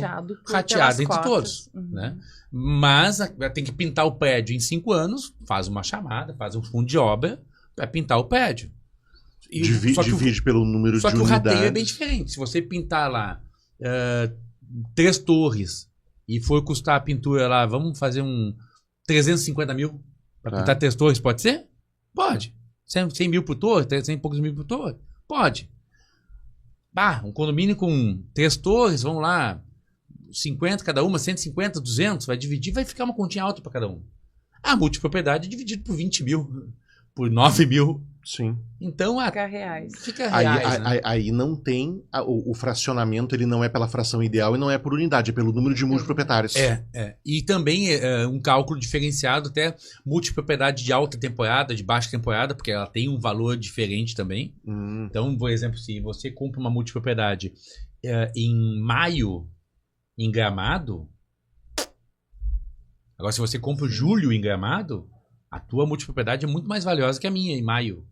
Rateado entre todos. Né? Mas tem que pintar o prédio em 5 anos, faz uma chamada, faz um fundo de obra para pintar o prédio. Divide pelo número de unidades. Só que o rateio é bem diferente. Se você pintar lá 3 torres e for custar a pintura lá, vamos fazer 350 mil para pintar 3 torres, pode ser? Pode. 100 mil por torre, 100 e poucos mil por torre? Pode. Um condomínio com 3 torres, vamos lá, 50 cada uma, 150, 200, vai dividir, vai ficar uma continha alta para cada um. A multipropriedade é dividido por 20 mil, por 9 mil. Sim. Então, fica reais. Aí não tem o fracionamento, ele não é pela fração ideal e não é por unidade, é pelo número de multiproprietários. E também um cálculo diferenciado, até multipropriedade de alta temporada, de baixa temporada, porque ela tem um valor diferente também. Então, por exemplo, se você compra uma multipropriedade em maio em Gramado, agora se você compra julho em Gramado, a tua multipropriedade é muito mais valiosa que a minha em maio.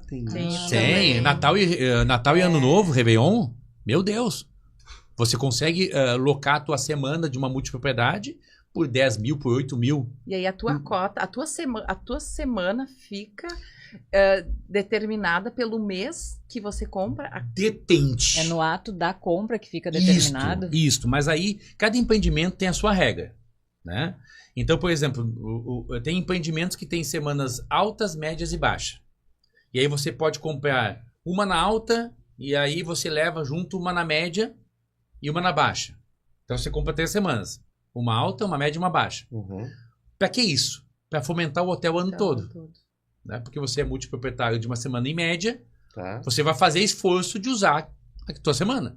Tem isso. Tem. Natal e Ano Novo, Réveillon, meu Deus. Você consegue locar a tua semana de uma multipropriedade por 10 mil, por 8 mil. E aí a tua cota, a tua semana fica determinada pelo mês que você compra. Detente. É no ato da compra que fica determinado. Isso, mas aí cada empreendimento tem a sua regra, né? Então, por exemplo, tem empreendimentos que têm semanas altas, médias e baixas. E aí você pode comprar uma na alta e aí você leva junto uma na média e uma na baixa. Então você compra 3 semanas. Uma alta, uma média e uma baixa. Para que isso? Para fomentar o hotel o ano todo. Né? Porque você é multiproprietário de uma semana em média, você vai fazer esforço de usar a tua semana.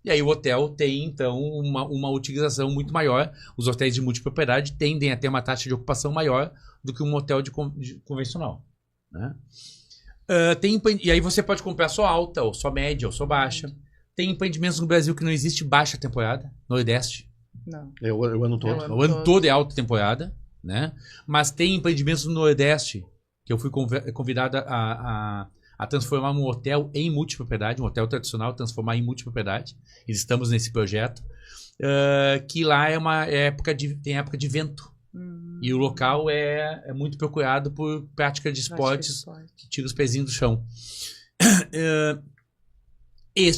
E aí o hotel tem, então, uma utilização muito maior. Os hotéis de multipropriedade tendem a ter uma taxa de ocupação maior do que um hotel de convencional. Né? E aí você pode comprar só alta, ou só média, ou só baixa. Tem empreendimentos no Brasil que não existe baixa temporada, Nordeste. Não. É o ano todo. O ano todo é alta temporada, né? Mas tem empreendimentos no Nordeste que eu fui convidado a transformar um hotel em multipropriedade, um hotel tradicional, transformar em multipropriedade. E estamos nesse projeto. Que lá tem época de vento. E o local é muito procurado por prática de esportes que tira os pezinhos do chão.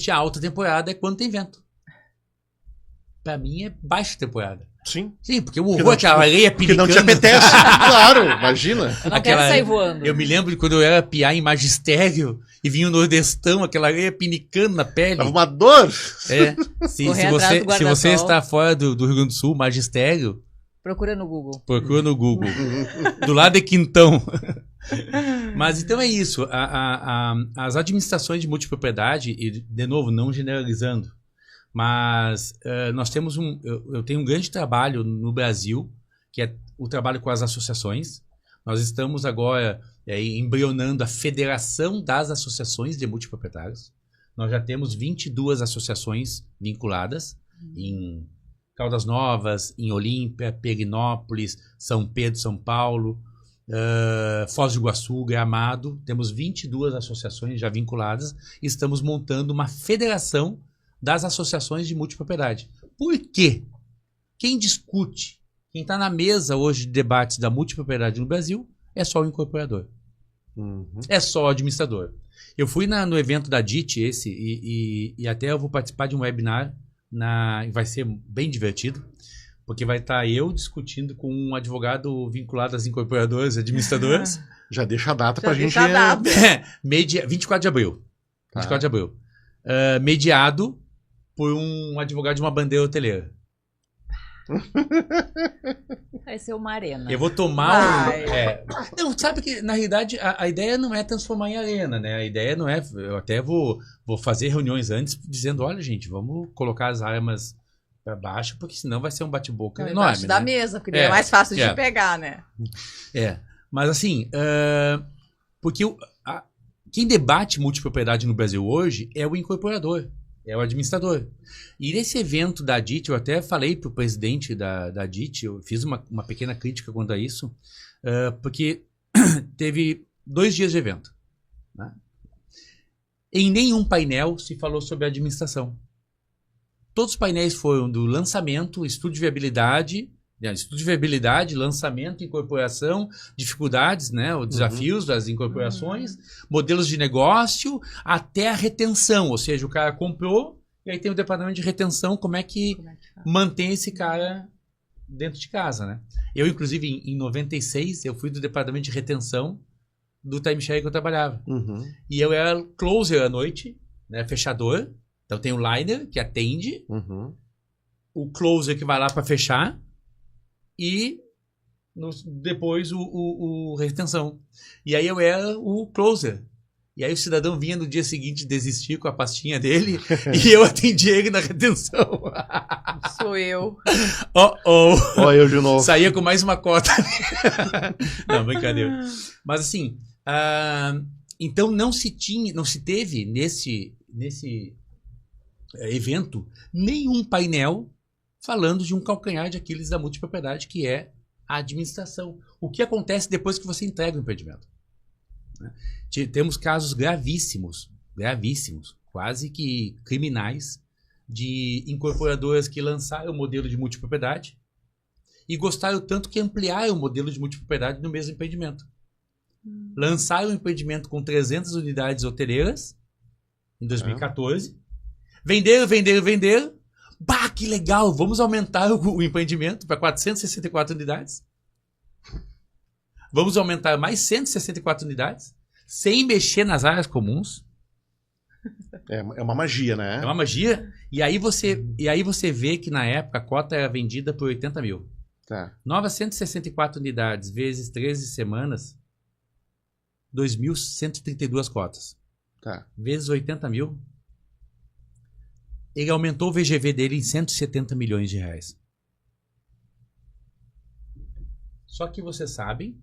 A alta temporada é quando tem vento. Pra mim é baixa temporada. Sim. Sim, porque o horror, aquela areia pinicando. Porque não te apetece, claro, imagina. Eu não quero sair voando. Eu me lembro de quando eu era piá em magistério e vinha o nordestão, aquela areia pinicando na pele. Dava uma dor. Se você está fora do Rio Grande do Sul, magistério... Procura no Google. Do lado de Quintão. Mas então é isso. As administrações de multipropriedade, e de novo, não generalizando, mas nós temos eu tenho um grande trabalho no Brasil, que é o trabalho com as associações. Nós estamos agora embrionando a Federação das Associações de Multiproprietários. Nós já temos 22 associações vinculadas em Caldas Novas, em Olímpia, Perinópolis, São Pedro, São Paulo. Foz do Iguaçu, Gramado, temos 22 associações já vinculadas e estamos montando uma federação das associações de multipropriedade. Por quê? Quem discute, quem está na mesa hoje de debates da multipropriedade no Brasil é só o incorporador. É só o administrador. Eu fui no evento da DIT e até eu vou participar de um webinar, vai ser bem divertido, porque vai estar eu discutindo com um advogado vinculado às incorporadoras e administradoras. Já deixa a data pra gente... deixa a data. 24 de abril. 24 de abril. Mediado por um advogado de uma bandeira hoteleira. Vai ser uma arena. Eu vou tomar Vai. Não, sabe que na realidade a ideia não é transformar em arena, né? A ideia não é... Eu até vou fazer reuniões antes dizendo, olha gente, vamos colocar as armas para baixo, porque senão vai ser um bate-boca enorme, Embaixo da né? mesa, porque daí é mais fácil de pegar, né? Mas assim, porque quem debate multipropriedade no Brasil hoje é o incorporador, é o administrador. E nesse evento da DIT, eu até falei para o presidente da DIT, eu fiz uma pequena crítica quanto a isso, porque teve 2 dias de evento. Né? Em nenhum painel se falou sobre administração. Todos os painéis foram do lançamento, estudo de viabilidade, lançamento, incorporação, dificuldades, né, os desafios das incorporações, modelos de negócio, até a retenção, ou seja, o cara comprou e aí tem o departamento de retenção, como é que mantém esse cara dentro de casa, né? Eu, inclusive, em 96, eu fui do departamento de retenção do timeshare que eu trabalhava. E eu era closer à noite, né, fechador. Então tem o liner que atende, o closer que vai lá para fechar e depois o retenção. E aí eu era o closer. E aí o cidadão vinha no dia seguinte desistir com a pastinha dele e eu atendia ele na retenção. Sou eu. Ó, eu de novo. Saía com mais uma cota. Não, brincadeira. Mas assim, então não se teve nesse evento nenhum painel falando de um calcanhar de Aquiles da multipropriedade, que é a administração. O que acontece depois que você entrega o empreendimento? Né? Temos casos gravíssimos, quase que criminais, de incorporadoras que lançaram o modelo de multipropriedade e gostaram tanto que ampliaram o modelo de multipropriedade no mesmo empreendimento. Lançaram um empreendimento com 300 unidades hoteleiras em 2014. Venderam. Bah, que legal! Vamos aumentar o empreendimento para 464 unidades. Vamos aumentar mais 164 unidades, sem mexer nas áreas comuns. É uma magia, né? É uma magia. E aí você vê que na época a cota era vendida por 80 mil. Tá. Novas 164 unidades vezes 13 semanas, 2.132 cotas. Tá. Vezes 80 mil. Ele aumentou o VGV dele em 170 milhões de reais. Só que vocês sabem,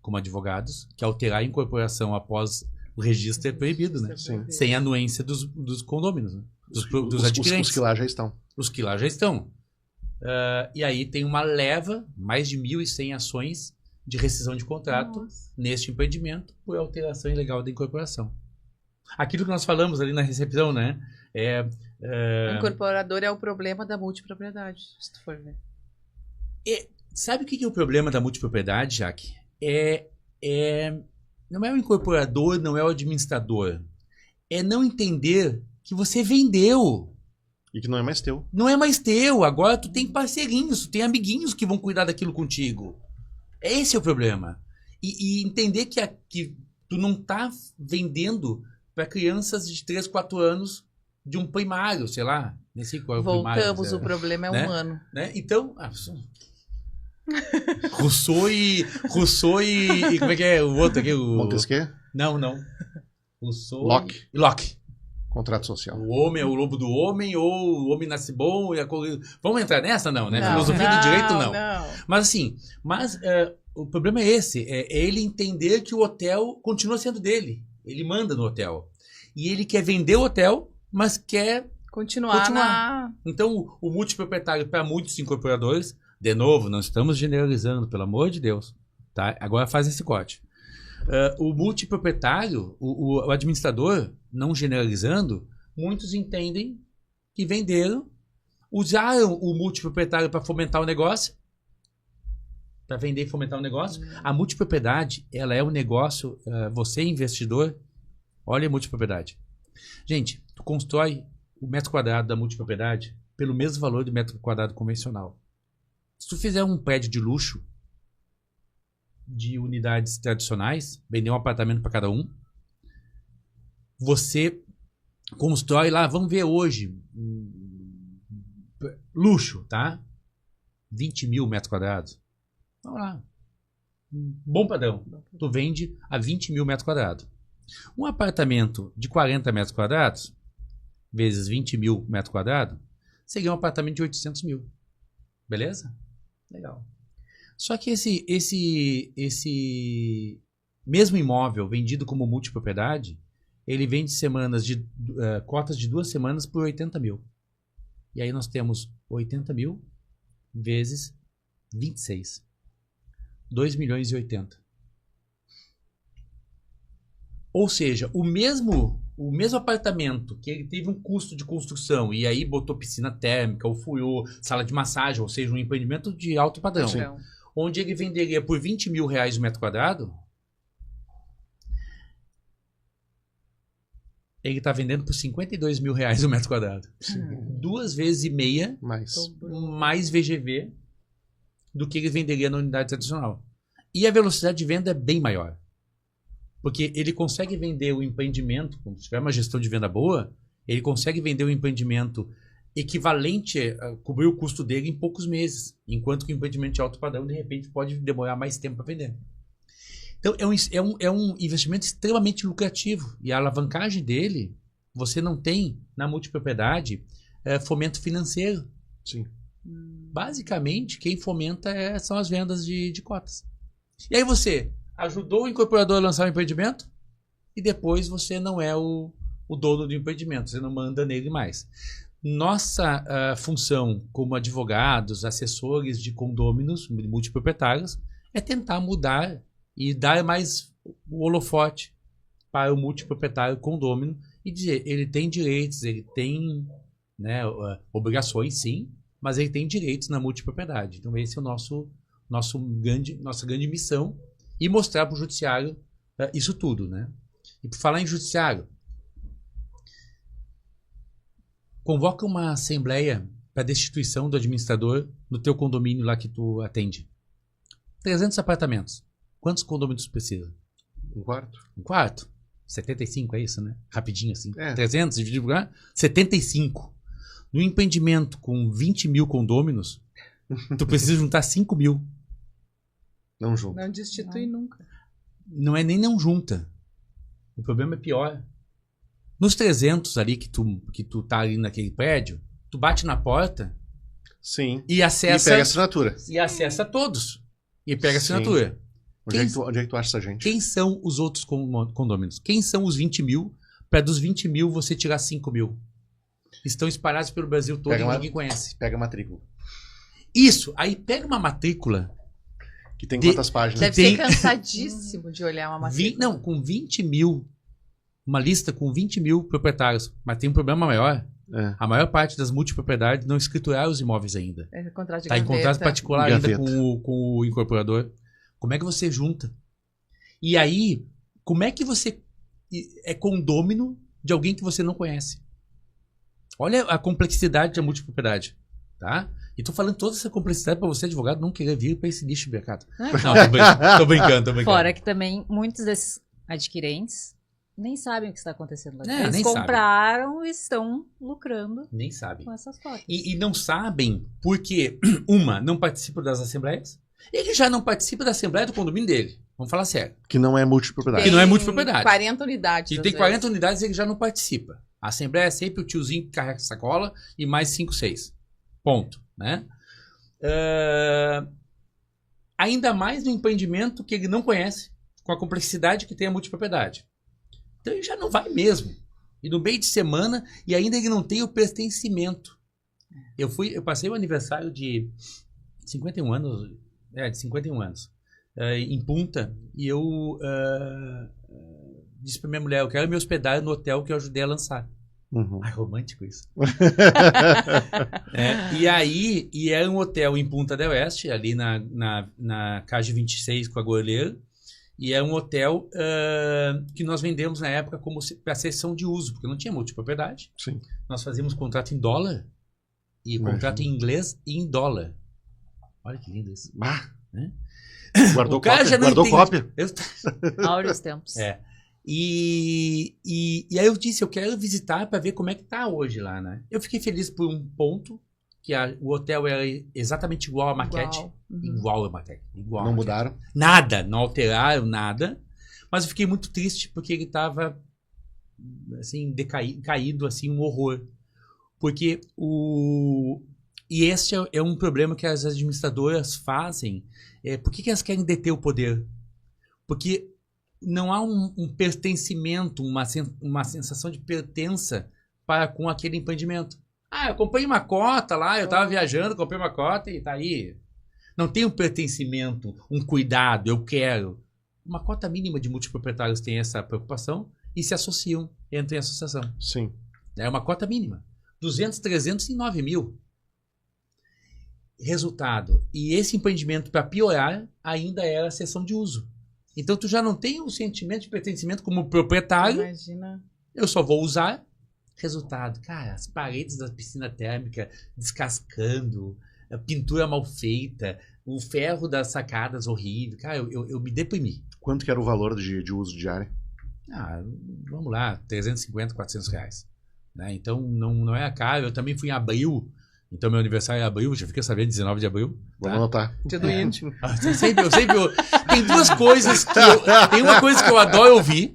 como advogados, que alterar a incorporação após o registro é proibido, né? Sim. Sem anuência dos condôminos, né? dos adquirentes. Os que lá já estão. Os que lá já estão. E aí tem uma leva, mais de 1.100 ações de rescisão de contrato neste empreendimento por alteração ilegal da incorporação. Aquilo que nós falamos ali na recepção, né? O incorporador é o problema da multipropriedade, se tu for ver. Sabe o que é o problema da multipropriedade, Jaque? Não é o incorporador, não é o administrador. É não entender que você vendeu. E que não é mais teu. Não é mais teu. Agora tu tem parceirinhos, tu tem amiguinhos que vão cuidar daquilo contigo. Esse é o problema. E entender que tu não tá vendendo para crianças de 3, 4 anos de um primário, sei lá. Nem sei qual é o primário. Voltamos, o problema é humano. Né? Então... Rousseau e como é que é o outro aqui? Montesquieu? Não. Rousseau Locke. Contrato social. O homem é o lobo do homem, ou o homem nasce bom e a coisa... Vamos entrar nessa? Não, né? Filosofia do direito, não. Mas assim, o problema é esse, é ele entender que o hotel continua sendo dele. Ele manda no hotel. E ele quer vender o hotel, mas quer continuar. Então, o multiproprietário, para muitos incorporadores, de novo, não estamos generalizando, pelo amor de Deus. tá? Agora faz esse corte. O multiproprietário, o administrador, não generalizando, muitos entendem que venderam, usaram o multiproprietário para fomentar o negócio, para vender e fomentar o negócio. A multipropriedade, ela é um negócio, você investidor, olha a multipropriedade. Gente, tu constrói o metro quadrado da multipropriedade pelo mesmo valor do metro quadrado convencional. Se tu fizer um prédio de luxo, de unidades tradicionais, vender um apartamento para cada um, você constrói lá, vamos ver hoje, luxo, tá? 20 mil metros quadrados. Vamos lá. Bom padrão. Tu vende a 20 mil metros quadrados. Um apartamento de 40 metros quadrados, vezes 20 mil metros quadrados, seria um apartamento de 800 mil. Beleza? Legal. Só que esse mesmo imóvel vendido como multipropriedade, ele vende cotas de 2 semanas por 80 mil. E aí nós temos 80 mil vezes 26. 2 milhões e 80. Ou seja, o mesmo apartamento que ele teve um custo de construção e aí botou piscina térmica, ou furou, sala de massagem, ou seja, um empreendimento de alto padrão. Sim. Onde ele venderia por 20 mil reais o metro quadrado, ele está vendendo por 52 mil reais o metro quadrado. 2,5 vezes mais VGV do que ele venderia na unidade tradicional. E a velocidade de venda é bem maior. Porque ele consegue vender o empreendimento, se tiver uma gestão de venda boa, ele consegue vender o empreendimento equivalente a cobrir o custo dele em poucos meses, enquanto que o empreendimento de alto padrão, de repente, pode demorar mais tempo para vender. Então, é um investimento extremamente lucrativo. E a alavancagem dele, você não tem, na multipropriedade, fomento financeiro. Sim. Basicamente, quem fomenta são as vendas de cotas. E aí você ajudou o incorporador a lançar o empreendimento e depois você não é o dono do empreendimento, você não manda nele mais. Nossa função como advogados, assessores de condôminos multiproprietários é tentar mudar e dar mais o holofote para o multiproprietário condômino e dizer, ele tem direitos, ele tem, né, obrigações sim, mas ele tem direitos na multipropriedade. Então esse é nossa grande missão e mostrar para o judiciário isso tudo, né? E por falar em judiciário, convoca uma assembleia para destituição do administrador no teu condomínio lá que tu atende. 300 apartamentos. Quantos condomínios precisa? Um quarto. Um quarto? 75 é isso, né? Rapidinho assim. 300 dividido por 75. No empreendimento com 20 mil condôminos, tu precisa juntar 5 mil. Não junta. Não destitui nunca. Não é nem não junta. O problema é pior. Nos 300 ali que tu tá ali naquele prédio, tu bate na porta. Sim. E acessa. E pega a assinatura. E acessa todos. E pega a Sim. assinatura. Onde é que tu acha essa gente? Quem são os outros condôminos? Quem são os 20 mil? Para dos 20 mil você tirar 5 mil. Estão espalhados pelo Brasil todo e ninguém conhece. Pega a matrícula. Isso. Aí pega uma matrícula. Que tem quantas páginas? Deve ser cansadíssimo de olhar uma matrícula. Com 20 mil. Uma lista com 20 mil proprietários. Mas tem um problema maior. A maior parte das multipropriedades não escrituraram os imóveis ainda. Está em contrato particular ainda com o incorporador. Como é que você junta? E aí, como é que você é condômino de alguém que você não conhece? Olha a complexidade da multipropriedade. Tá? E tô falando toda essa complexidade para você, advogado, não querer vir para esse nicho de mercado. Não, tô brincando. Fora que também muitos desses adquirentes nem sabem o que está acontecendo lá. Eles compraram e estão lucrando. Nem sabem. Com essas cotas. E não sabem porque, não participam das assembleias. Ele já não participa da assembleia do condomínio dele. Vamos falar sério. Que não é multipropriedade. Que não é multipropriedade. 40 unidades. E tem 40 unidades e ele já não participa. A assembleia é sempre o tiozinho que carrega a sacola e mais 5, 6. Ponto. Né? Ainda mais no empreendimento que ele não conhece, com a complexidade que tem a multipropriedade. Então ele já não vai mesmo. E no meio de semana, e ainda ele não tem o pertencimento. Eu passei o aniversário de 51 anos. De 51 anos. em Punta, e eu disse pra minha mulher, eu quero me hospedar no hotel que eu ajudei a lançar. Ai, romântico isso. E era um hotel em Punta del Este, ali na Cage 26 com a Goleira, e é um hotel que nós vendemos na época como para sessão de uso, porque não tinha multipropriedade. Sim. Nós fazíamos contrato em dólar e contrato em inglês e em dólar. Olha que lindo isso. Guardou cópia? Áureos tempos. E aí eu disse, eu quero visitar para ver como é que tá hoje lá, né? Eu fiquei feliz por um ponto, que o hotel era exatamente igual à maquete. Igual à maquete. Não mudaram? Nada, não alteraram nada. Mas eu fiquei muito triste porque ele estava assim, caído, assim, um horror. Porque E esse é um problema que as administradoras fazem. Por que elas querem deter o poder? Porque não há um pertencimento, uma sensação de pertença com aquele empreendimento. Eu comprei uma cota lá, eu estava viajando, comprei uma cota e tá aí. Não tem um pertencimento, um cuidado, eu quero. Uma cota mínima de multiproprietários tem essa preocupação e se associam, entram em associação. Sim. É uma cota mínima. 200, 300 e 9 mil. Resultado. E esse empreendimento, para piorar, ainda era a cessão de uso. Então, tu já não tem um sentimento de pertencimento como proprietário. Imagina. Eu só vou usar. Resultado. Cara, as paredes da piscina térmica descascando, a pintura mal feita, o ferro das sacadas horrível. Cara, eu me deprimi. Quanto que era o valor de uso diário? Vamos lá, 350, 400 reais. Né? Então, não é caro. Eu também fui em abril. Então, meu aniversário é abril, já fiquei sabendo, 19 de abril. Vamos anotar. Dia do índio. Eu sempre tem duas coisas que tem uma coisa que eu adoro ouvir,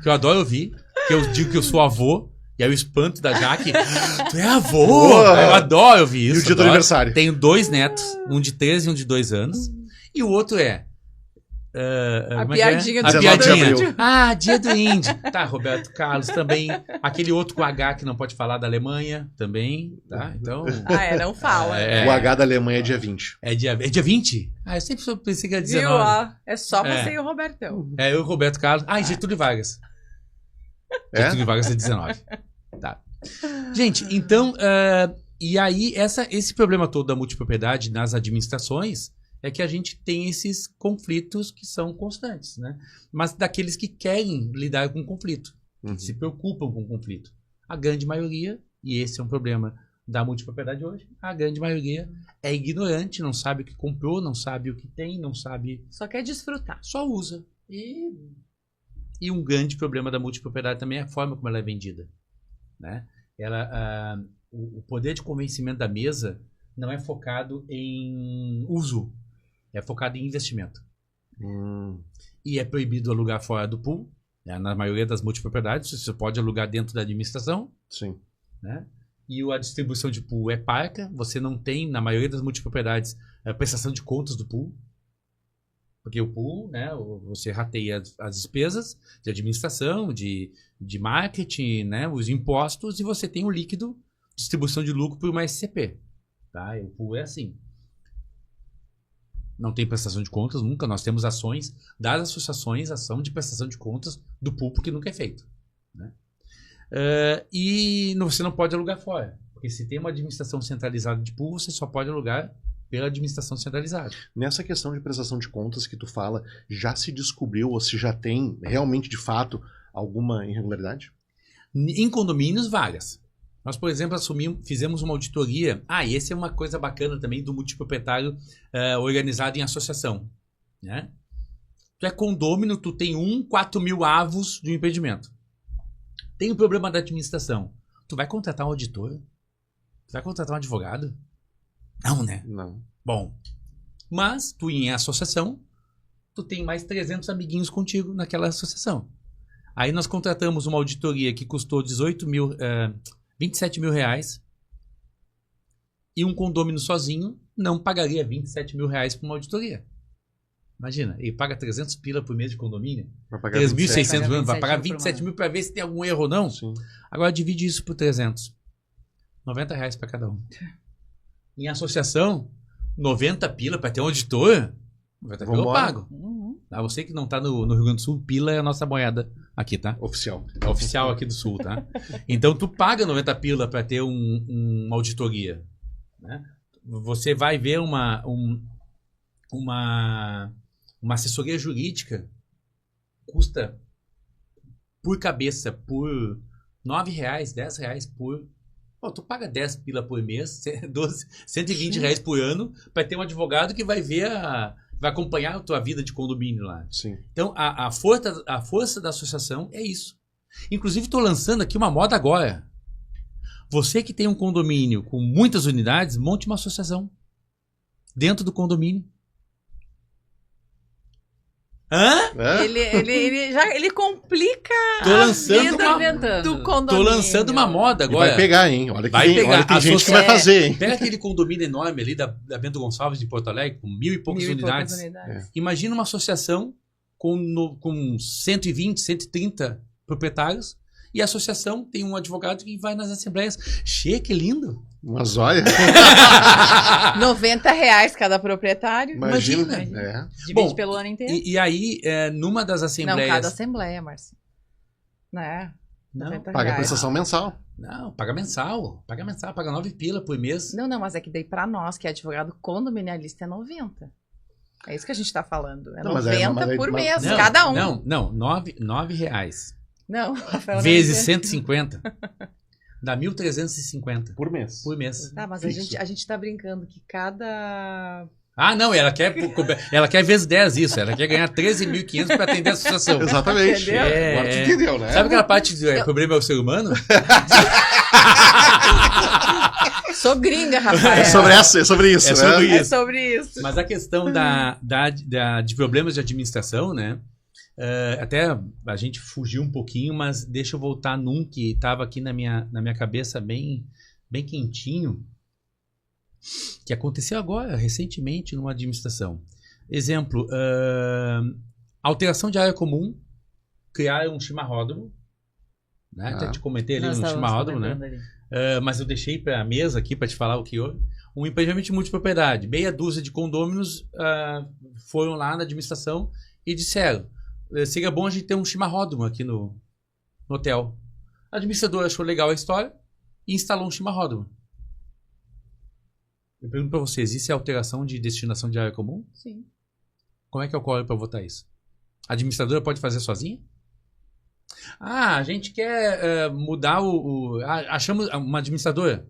que eu digo que eu sou avô, e aí o espanto da Jaque, tu é avô? Boa. Eu adoro ouvir isso. E o dia do aniversário? Tenho 2 netos, um de 13 e um de 2 anos, e o outro a piadinha do índio. Dia do índio. Tá, Roberto Carlos também. Aquele outro com H que não pode falar da Alemanha também, tá? Então... não fala. O H da Alemanha é dia 20. É dia 20? Eu sempre pensei que era 19. Viu? É só você e o Robertão. Eu e o Roberto Carlos. E Getúlio Vargas. Getúlio Vargas é 19. Tá. Gente, então... e aí, esse problema todo da multipropriedade nas administrações... é que a gente tem esses conflitos que são constantes, né? Mas daqueles que querem lidar com o conflito, que se preocupam com o conflito. A grande maioria, e esse é um problema da multipropriedade hoje, a grande maioria é ignorante, não sabe o que comprou, não sabe o que tem, não sabe... Só quer desfrutar. Só usa. E um grande problema da multipropriedade também é a forma como ela é vendida, né? O poder de convencimento da mesa não é focado em uso, é focado em investimento. E é proibido alugar fora do pool, né? Na maioria das multipropriedades, você pode alugar dentro da administração. Sim. Né? E a distribuição de pool é parca, você não tem, na maioria das multipropriedades, a prestação de contas do pool. Porque o pool, né, você rateia as despesas de administração, de marketing, né, os impostos, e você tem o líquido, distribuição de lucro por uma SCP. Tá? O pool é assim. Não tem prestação de contas nunca. Nós temos ações das associações, ação de prestação de contas do pool, porque nunca é feito. Né? E você não pode alugar fora. Porque se tem uma administração centralizada de pool, você só pode alugar pela administração centralizada. Nessa questão de prestação de contas que tu fala, já se descobriu ou se já tem realmente, de fato, alguma irregularidade? Em condomínios, várias. Nós, por exemplo, fizemos uma auditoria. E essa é uma coisa bacana também do multiproprietário organizado em associação. Né? Tu é condômino, tu tem 4 mil avos de um empreendimento. Tem um problema da administração. Tu vai contratar um auditor? Tu vai contratar um advogado? Não, né? Não. Bom, mas tu em associação, tu tem mais 300 amiguinhos contigo naquela associação. Aí nós contratamos uma auditoria que custou 27 mil reais, e um condômino sozinho não pagaria 27 mil reais por uma auditoria. Imagina, ele paga 300 pila por mês de condomínio, 3.600, vai pagar 27 mil para ver se tem algum erro ou não. Sim. Agora divide isso por 300. 90 reais para cada um. Em associação, 90 pila para ter um auditor? 90 pila eu pago. Tá? Você que não tá no Rio Grande do Sul, pila é a nossa moeda aqui, tá? Oficial. É oficial aqui do Sul, tá? Então, tu paga 90 pila para ter uma auditoria. Né? Você vai ver uma assessoria jurídica, custa por cabeça, por R$9, R$10 por... Pô, tu paga 10 pila por mês, 120 reais por ano, para ter um advogado que vai ver vai acompanhar a tua vida de condomínio lá. Sim. Então, a força da associação é isso. Inclusive, estou lançando aqui uma moda agora. Você que tem um condomínio com muitas unidades, monte uma associação dentro do condomínio. Hã? Ele complica Tô lançando do condomínio. Tô lançando uma moda agora. E vai pegar, hein? Olha que vai pegar. Olha, tem gente que vai fazer, hein? Pega aquele condomínio enorme ali da Bento Gonçalves de Porto Alegre, com 1.000 e poucas unidades. Imagina uma associação com 120, 130 proprietários. E a associação tem um advogado que vai nas assembleias. Que lindo! Mas olha... R$90 cada proprietário. Imagina. Divide pelo ano inteiro. E aí, numa das assembleias... Não, cada assembleia, Márcio. Né? Não, paga a prestação mensal. Não, paga mensal. Paga 9 pila por mês. Não, mas é que daí pra nós, que é advogado condominialista, é 90. É isso que a gente tá falando. É 90 por mês, cada um. Não, R$9. Não, Rafael, vezes 150. Dá 1.350. Por mês. Por mês. Tá, mas a gente tá brincando que cada... Ah, não, ela quer vezes 10 isso. Ela quer ganhar 13.500 para atender a associação. Exatamente. Entendeu? Agora tu entendeu, né? Sabe aquela parte do problema é o ser humano? Sou gringa, Rafael. É sobre isso, É sobre isso. É sobre isso. Mas a questão de problemas de administração, né? Até a gente fugiu um pouquinho, mas deixa eu voltar num que estava aqui na minha cabeça bem quentinho, que aconteceu agora, recentemente, numa administração. Exemplo, alteração de área comum, criar um chimarródromo, né? Até te comentei ali no chimarródromo, né? Mas eu deixei para a mesa aqui para te falar o que houve. Um empreendimento de multipropriedade, meia dúzia de condôminos foram lá na administração e disseram: seria bom a gente ter um chimarródromo aqui no hotel. A administradora achou legal a história e instalou um chimarródromo. Eu pergunto para vocês, isso é alteração de destinação de área comum? Sim. Como é que eu corro para votar isso? A administradora pode fazer sozinha? A gente quer mudar achamos uma administradora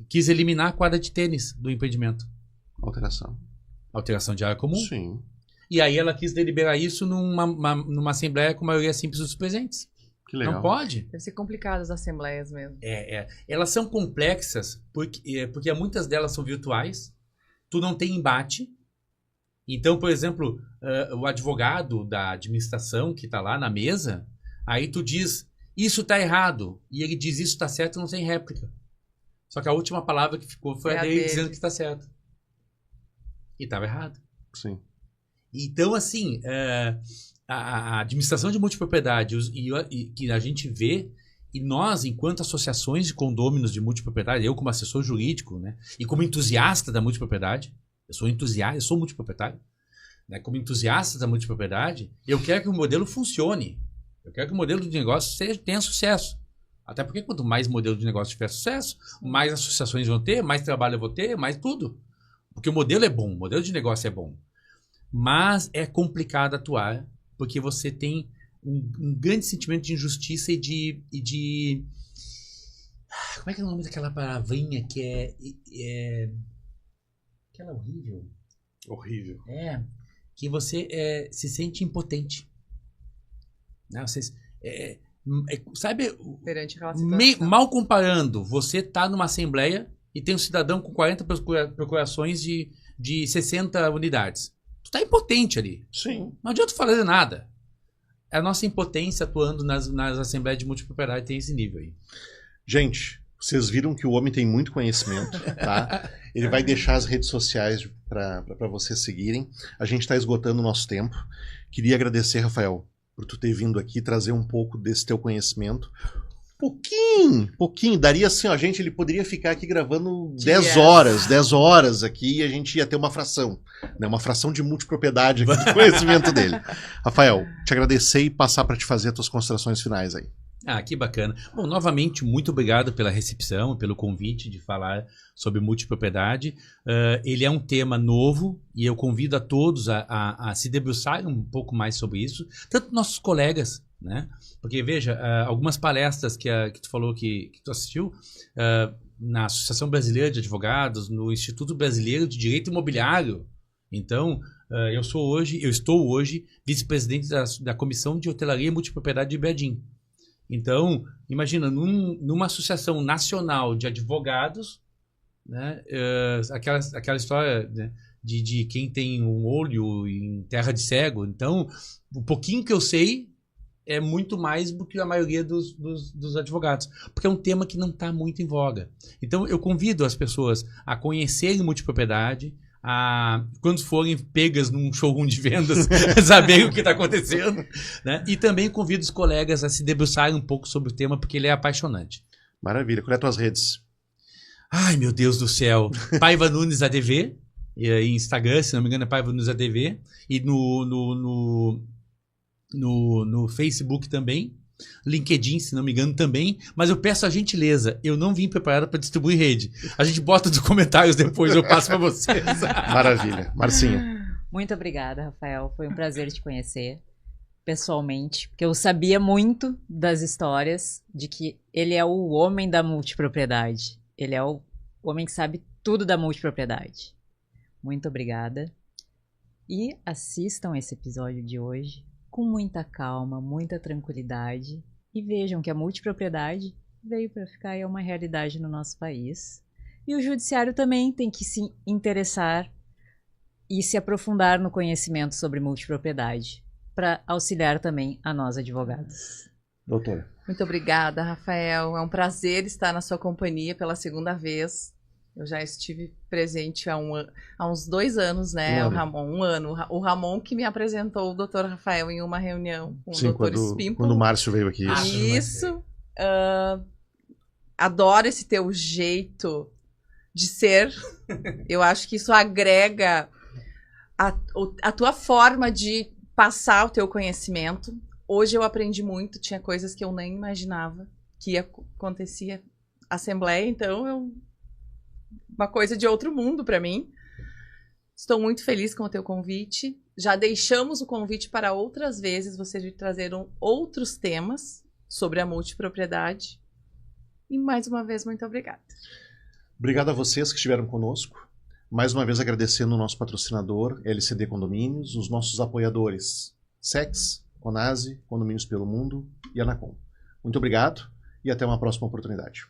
quis eliminar a quadra de tênis do empreendimento. Alteração de área comum? Sim. E aí ela quis deliberar isso numa assembleia com maioria simples dos presentes. Que legal. Não pode? Deve ser complicado as assembleias mesmo. Elas são complexas porque muitas delas são virtuais. Tu não tem embate. Então, por exemplo, o advogado da administração que está lá na mesa, aí tu diz, isso está errado. E ele diz, isso está certo, não tem réplica. Só que a última palavra que ficou foi a dele dizendo que está certo. E estava errado. Sim. Então, assim, a administração de multipropriedade e que a gente vê, e nós, enquanto associações de condôminos de multipropriedade, eu como assessor jurídico, né, e como entusiasta da multipropriedade, eu sou multiproprietário, né, como entusiasta da multipropriedade, eu quero que o modelo funcione. Eu quero que o modelo de negócio tenha sucesso. Até porque quanto mais modelo de negócio tiver sucesso, mais associações vão ter, mais trabalho eu vou ter, mais tudo. Porque o modelo é bom, o modelo de negócio é bom. Mas é complicado atuar, porque você tem um grande sentimento de injustiça e de... Como é que é o nome daquela palavrinha que é aquela horrível? Horrível. Que você se sente impotente. Né? Sabe, perante aquela situação. Mal comparando, você está numa assembleia e tem um cidadão com 40 procurações de 60 unidades. Tu tá impotente ali. Sim. Não adianta fazer nada. A nossa impotência atuando nas assembleias de multipropriedade tem esse nível aí. Gente, vocês viram que o homem tem muito conhecimento, tá? Ele vai deixar as redes sociais para vocês seguirem. A gente está esgotando o nosso tempo. Queria agradecer, Rafael, por tu ter vindo aqui trazer um pouco desse teu conhecimento. Pouquinho. Daria assim, ó, ele poderia ficar aqui gravando 10 horas aqui e a gente ia ter uma fração, né? Uma fração de multipropriedade aqui do conhecimento dele. Rafael, te agradecer e passar para te fazer as tuas considerações finais aí. Ah, que bacana. Bom, novamente, muito obrigado pela recepção, pelo convite de falar sobre multipropriedade. Ele é um tema novo e eu convido a todos a se debruçarem um pouco mais sobre isso, tanto nossos colegas, né? Porque, veja, algumas palestras que tu falou que tu assistiu, na Associação Brasileira de Advogados, no Instituto Brasileiro de Direito Imobiliário. Então, eu estou hoje vice-presidente da Comissão de Hotelaria e Multipropriedade de Bedim. Então, imagina, numa associação nacional de advogados, né, aquela história, né, de quem tem um olho em terra de cego. Então, o pouquinho que eu sei é muito mais do que a maioria dos advogados, porque é um tema que não está muito em voga. Então, eu convido as pessoas a conhecerem multipropriedade, quando forem pegas num showroom de vendas, saberem o que está acontecendo, né? E também convido os colegas a se debruçarem um pouco sobre o tema, porque ele é apaixonante. Maravilha. Qual é as tuas redes? Ai, meu Deus do céu. Paiva Nunes ADV, em Instagram, se não me engano é Paiva Nunes ADV, e no Facebook também, LinkedIn, se não me engano, também, mas eu peço a gentileza, eu não vim preparado para distribuir rede. A gente bota nos comentários depois, eu passo para vocês. Maravilha. Marcinho. Muito obrigada, Rafael. Foi um prazer te conhecer pessoalmente, porque eu sabia muito das histórias de que ele é o homem da multipropriedade. Ele é o homem que sabe tudo da multipropriedade. Muito obrigada. E assistam esse episódio de hoje com muita calma, muita tranquilidade e vejam que a multipropriedade veio para ficar e é uma realidade no nosso país. E o judiciário também tem que se interessar e se aprofundar no conhecimento sobre multipropriedade para auxiliar também a nós advogados. Doutora. Muito obrigada, Rafael. É um prazer estar na sua companhia pela segunda vez. Eu já estive presente há uns 2 anos, né? Um ano. O Ramon que me apresentou o Dr. Rafael em uma reunião com o Dr. Spimpo. Quando o Márcio veio aqui. Isso. Adoro esse teu jeito de ser. Eu acho que isso agrega a tua forma de passar o teu conhecimento. Hoje eu aprendi muito, tinha coisas que eu nem imaginava que acontecia assembleia, então uma coisa de outro mundo para mim. Estou muito feliz com o teu convite. Já deixamos o convite para outras vezes vocês trazerem outros temas sobre a multipropriedade. E mais uma vez, muito obrigada. Obrigado a vocês que estiveram conosco. Mais uma vez agradecendo o nosso patrocinador, LCD Condomínios, os nossos apoiadores, SEX, Conase, Condomínios pelo Mundo e Anacom. Muito obrigado e até uma próxima oportunidade.